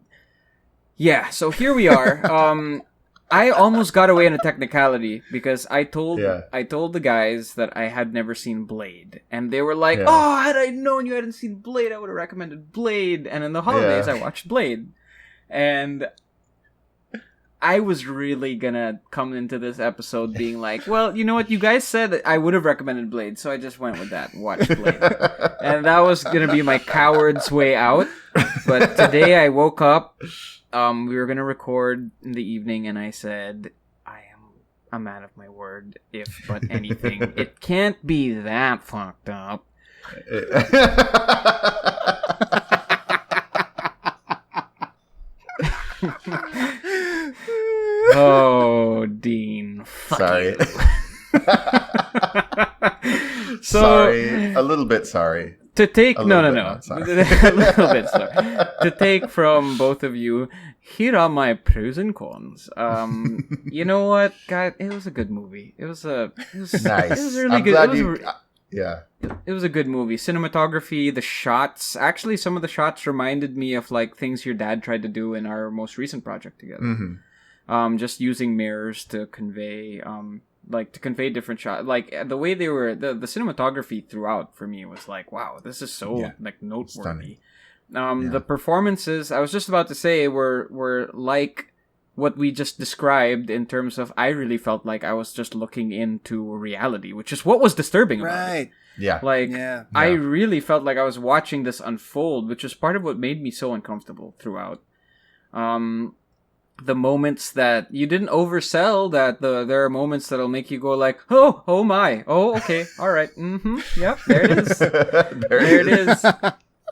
yeah. So here we are. I almost got away in a technicality because I told the guys that I had never seen Blade, and they were like, "Oh, had I known you hadn't seen Blade, I would have recommended Blade." And in the holidays, I watched Blade, and I was really gonna come into this episode being like, well, you know what? You guys said that I would have recommended Blade, so I just went with that. Watch Blade. And that was gonna be my coward's way out. But today I woke up, we were gonna record in the evening, and I said, I am a man of my word, if but anything. It can't be that fucked up. Oh, Dean. Sorry. Sorry. A little bit sorry. To take... No. A little bit sorry. To take from both of you, here are my pros and cons. You know what, guys? It was a good movie. It was nice. It was really good. It was a good movie. Cinematography, the shots. Actually, some of the shots reminded me of like things your dad tried to do in our most recent project together. Mm-hmm. Just using mirrors to convey, different shots. Like the way they were, the cinematography throughout for me was like, wow, this is so like noteworthy. The performances, I was just about to say, were like what we just described in terms of, I really felt like I was just looking into reality, which is what was disturbing about it. Yeah. I really felt like I was watching this unfold, which is part of what made me so uncomfortable throughout. The moments that you didn't oversell, that there are moments that'll make you go like, oh my, oh okay, all right, yep, there it is, there it is.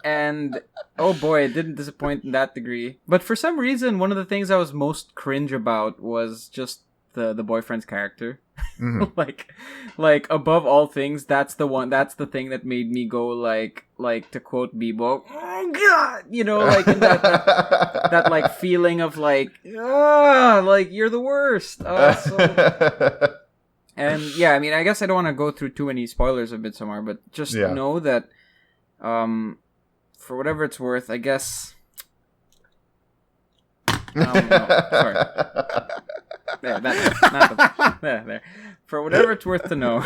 And oh boy, it didn't disappoint in that degree. But for some reason, one of the things I was most cringe about was just the boyfriend's character. Mm-hmm. like above all things, that's the thing that made me go like to quote Bibo, oh god, you know, like that like feeling of like you're the worst. And yeah, I mean, I guess I don't want to go through too many spoilers of Midsommar, but just know that for whatever it's worth, I guess. Sorry. There. For whatever it's worth to know.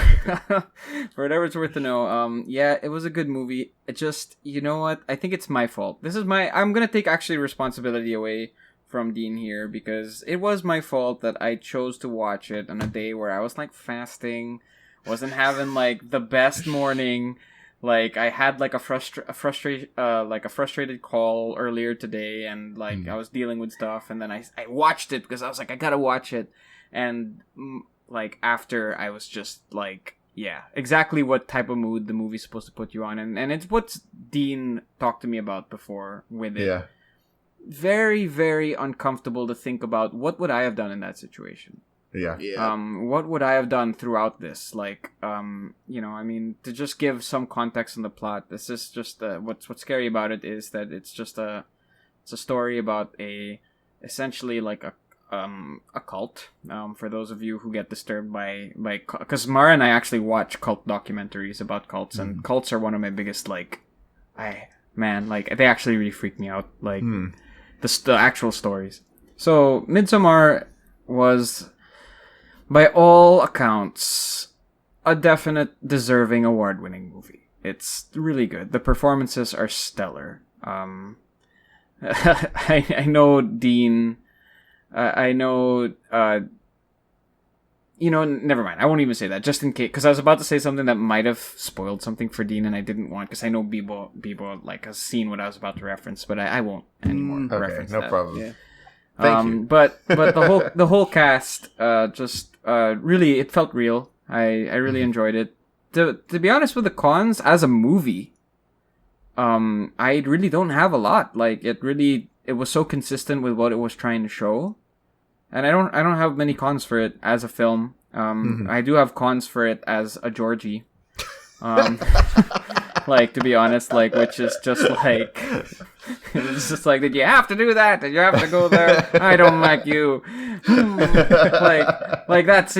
Yeah, it was a good movie. It just, you know what? I think it's my fault. I'm going to take actually responsibility away from Dean here, because it was my fault that I chose to watch it on a day where I was like fasting, wasn't having like the best morning. Like I had like a frustrated call earlier today, and like I was dealing with stuff, and then I watched it because I was like, I gotta watch it, and like after I was just like, yeah, exactly what type of mood the movie's supposed to put you on, and it's what Dean talked to me about before with it. Yeah. Very, very uncomfortable to think about what would I have done in that situation. Yeah. What would I have done throughout this? Like, you know, I mean, to just give some context on the plot, this is just what's scary about it is that it's a story about essentially like a cult. For those of you who get disturbed by because Mara and I actually watch cult documentaries about cults, and cults are one of my biggest they actually really freak me out. Like the actual stories. So Midsommar was, by all accounts, a definite deserving award-winning movie. It's really good. The performances are stellar. I know Dean. I know. never mind. I won't even say that, just in case, because I was about to say something that might have spoiled something for Dean, and I didn't want, because I know Bibo like has seen what I was about to reference, but I won't anymore reference that. No problem. Yeah. Thank you. But the whole cast just really, it felt real. I really enjoyed it. To be honest, with the cons as a movie, I really don't have a lot. Like it was so consistent with what it was trying to show. And I don't have many cons for it as a film. I do have cons for it as a Georgie. Like, to be honest, like, which is just like, it's just like, did you have to do that? Did you have to go there? I don't like you. Like that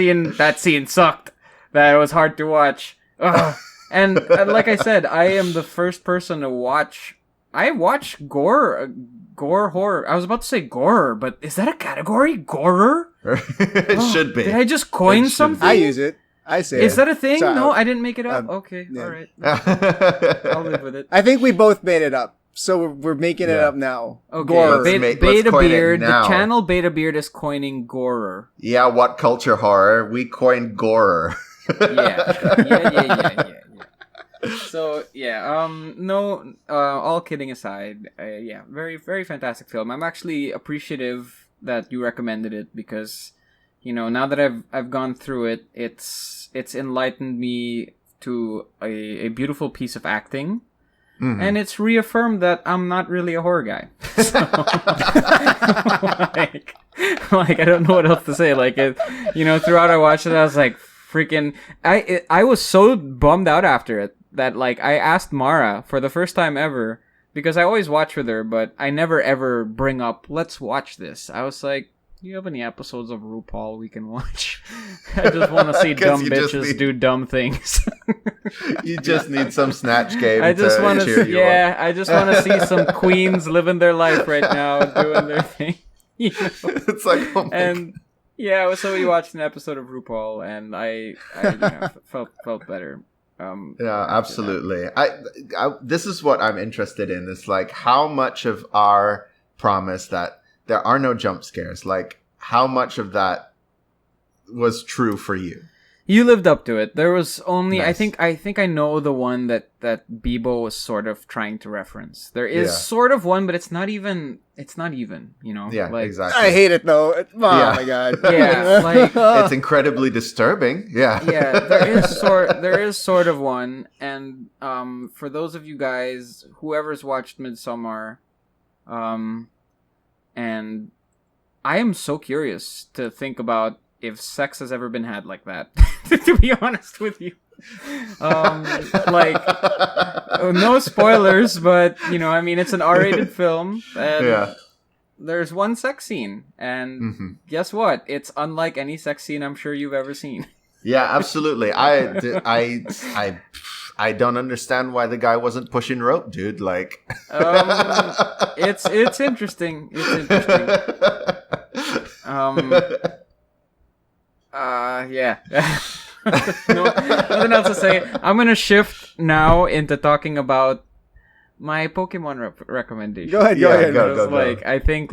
scene sucked. That was hard to watch. Ugh. And like I said, I am the first person to watch. I watch gore horror. I was about to say gorer, but is that a category? Gorer? It should be. Did I just coin something? I use it. I say Is that a thing? No, I didn't make it up. Okay, yeah. All right. I'll live with it. I think we both made it up. So we're making it up now. Okay. BetaBeard, the channel BetaBeard is coining gorer. Yeah, what culture horror? We coined gorer. Yeah. So no. All kidding aside, very very fantastic film. I'm actually appreciative that you recommended it because, now that I've gone through it, it's enlightened me to a beautiful piece of acting, and it's reaffirmed that I'm not really a horror guy. So, like I don't know what else to say. Like throughout I watched it, I was like, freaking, I was so bummed out after it. That, like, I asked Mara for the first time ever, because I always watch with her, but I never ever bring up, let's watch this. I was like, do you have any episodes of RuPaul we can watch? I just want to see dumb bitches do dumb things. You just need some Snatch Game I just want to see some queens living their life right now, doing their thing. It's like, oh my God. Yeah, so we watched an episode of RuPaul, and I felt better. Yeah, absolutely. I this is what I'm interested in. Is like how much of our promise that there are no jump scares, like how much of that was true for you? You lived up to it. There was only nice. I think I know the one that Bibo was sort of trying to reference. There is sort of one, but it's not even, Yeah, like, exactly. I hate it though. Oh my God. Yeah, like it's incredibly disturbing. Yeah. Yeah, there is sort of one, and for those of you guys, whoever's watched Midsommar, and I am so curious to think about if sex has ever been had like that. To be honest with you, like no spoilers, but it's an R-rated film, and there's one sex scene, and guess what? It's unlike any sex scene I'm sure you've ever seen. Yeah, absolutely. I don't understand why the guy wasn't pushing rope, dude. Like, it's interesting. It's interesting. Yeah. Nothing else to say. I'm gonna shift now into talking about my Pokemon recommendation. Go ahead. I think,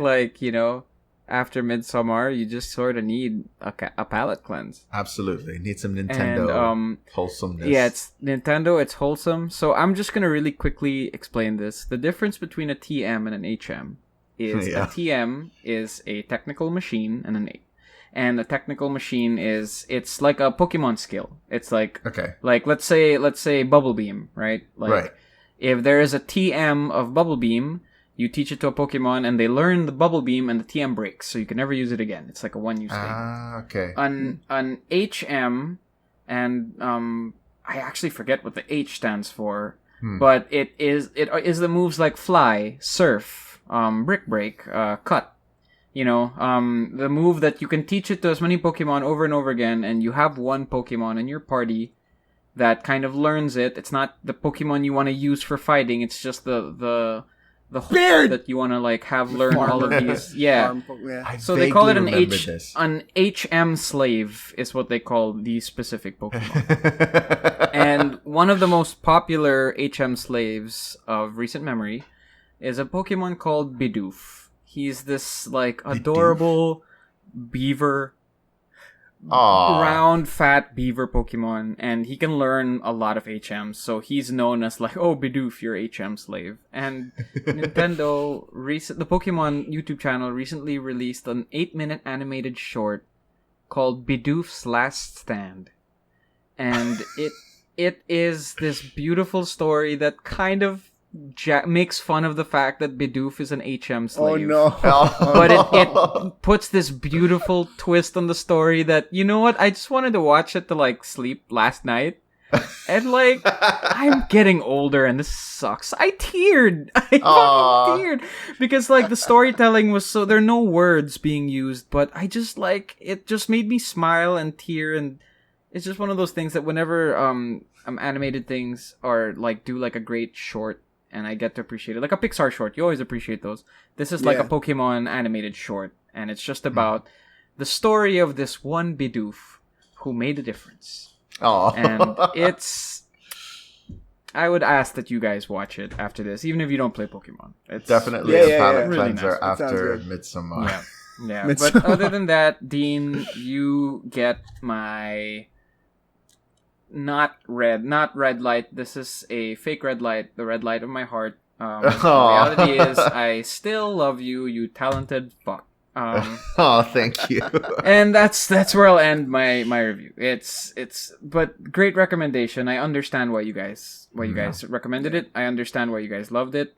after Midsommar, you just sort of need a palate cleanse. Absolutely. Need some Nintendo wholesomeness. Yeah, it's Nintendo, it's wholesome. So I'm just going to really quickly explain this. The difference between a TM and an HM is a TM is a technical machine and a technical machine it's like a Pokemon skill. It's like, like let's say Bubble Beam, right? Like, if there is a TM of Bubble Beam, you teach it to a Pokemon, and they learn the Bubble Beam, and the TM breaks, so you can never use it again. It's like a one-use thing. Okay. An HM, and I actually forget what the H stands for, but it is the moves like Fly, Surf, Brick Break, Cut. The move that you can teach it to as many Pokemon over and over again, and you have one Pokemon in your party that kind of learns it. It's not the Pokemon you want to use for fighting. It's just the whole that you want to have learn all of these. Yeah. So they call it an HM slave is what they call these specific Pokemon. And one of the most popular HM slaves of recent memory is a Pokemon called Bidoof. He's this adorable beaver round, fat beaver Pokemon, and he can learn a lot of HMs. So he's known as like, oh, Bidoof, your HM slave. And Nintendo, the Pokemon YouTube channel recently released an 8-minute animated short called Bidoof's Last Stand. And it is this beautiful story that kind of makes fun of the fact that Bidoof is an HM slave. Oh no. But it puts this beautiful twist on the story that, you know what, I just wanted to watch it to like sleep last night. And like, I'm getting older and this sucks. I teared. I fucking teared. Because like the storytelling was so, there are no words being used, but I just like, it just made me smile and tear, and it's just one of those things that whenever animated things or like do like a great short and I get to appreciate it. Like a Pixar short, you always appreciate those. This is like a Pokemon animated short, and it's just about the story of this one Bidoof who made a difference. Oh, and it's... I would ask that you guys watch it after this, even if you don't play Pokemon. It's definitely a palate really cleanser nice. after Midsommar. Yeah. Midsommar. But other than that, Dean, you get my... Not red light. This is a fake red light, the red light of my heart. The reality is, I still love you, you talented fuck. Thank you. And that's where I'll end my review. But great recommendation. I understand why you guys recommended it. I understand why you guys loved it.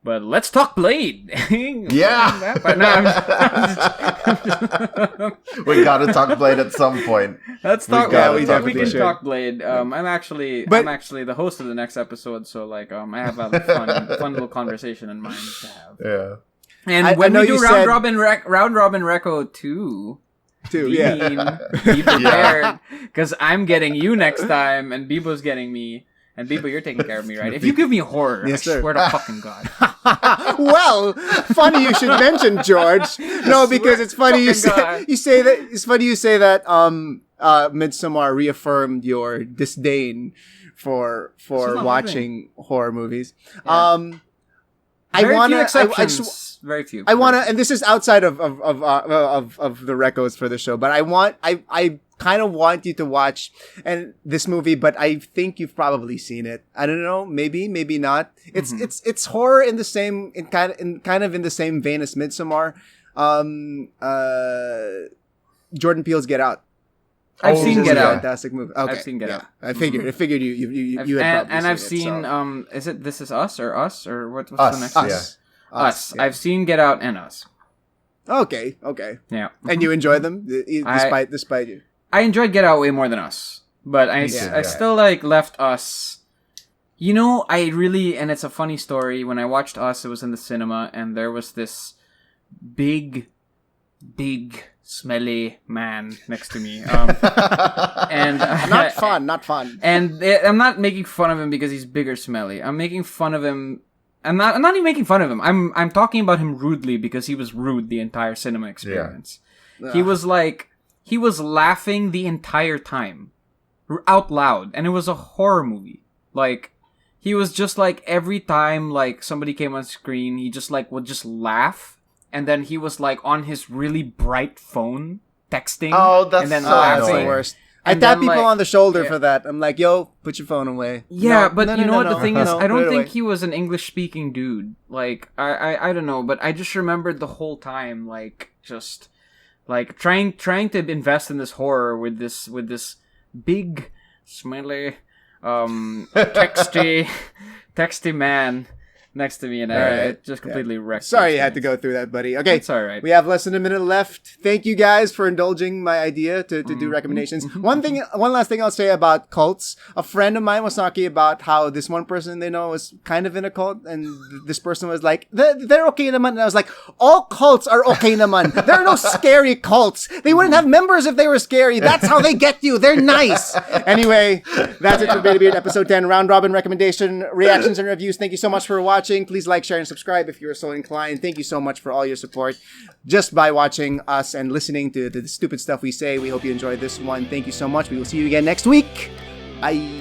But let's talk Blade. Yeah. But no, We gotta talk Blade at some point. Let's talk. We We can should. talk Blade. I'm actually the host of the next episode, so like I have a fun little conversation in mind to have. Yeah. And when we do round robin reco 2. Be prepared, because I'm getting you next time, and Bibo's getting me. And Bibo, you're taking care of me, right? If you give me horror, yes, I sir. swear to fucking God. Well, funny you should mention George. No, because it's funny you say that. It's funny you say that. Midsommar reaffirmed your disdain for watching horror movies. Yeah. Very few. I want to, and this is outside of the recos for the show, but I kind of want you to watch this movie, but I think you've probably seen it. I don't know, maybe not. It's horror in the same in the same vein as Midsommar. Jordan Peele's Get Out. I've seen Get Out. Fantastic movie. Okay. I've seen Get Out. I figured you had probably and I've seen seen it, so. Is it This Is Us or what's Us, the next yeah. one? Us. Yeah. I've seen Get Out and Us. Okay. Yeah. And you enjoy them despite you. I enjoyed Get Out way more than Us, but I still like left Us. You know, and it's a funny story. When I watched Us, it was in the cinema, and there was this big, smelly man next to me. And Not fun. And I'm not making fun of him because he's big or smelly. I'm making fun of him. I'm not even making fun of him. I'm talking about him rudely because he was rude the entire cinema experience. Yeah. He was laughing the entire time, out loud, and it was a horror movie. Like, he was just like, every time like somebody came on screen, he just like would just laugh, and then he was like on his really bright phone texting. Oh, that's and then so laughing. the worst. I tap people on the shoulder for that. I'm like, yo, put your phone away. Yeah, but you know what the thing is? No, I don't think away. he was an English-speaking dude. Like, I don't know, but I just remembered the whole time, like, just, like, trying to invest in this horror with this big, smelly, texty man next to me, and it just completely wrecked. Sorry you had to go through that, buddy. Okay, it's all right. We have less than a minute left. Thank you guys for indulging my idea to do recommendations. One last thing I'll say about cults. A friend of mine was talking about how this one person they know was kind of in a cult, and this person was like, they're okay naman. And I was like, all cults are okay naman. There are no scary cults. They wouldn't have members if they were scary. That's how they get you. They're nice. Anyway, that's it for BetaBeard episode 10, round robin recommendation, reactions and reviews. Thank you so much for watching. Please like, share, and subscribe if you're so inclined. Thank you so much for all your support just by watching us and listening to the stupid stuff we say. We hope you enjoyed this one. Thank you so much. We will see you again next week. Bye.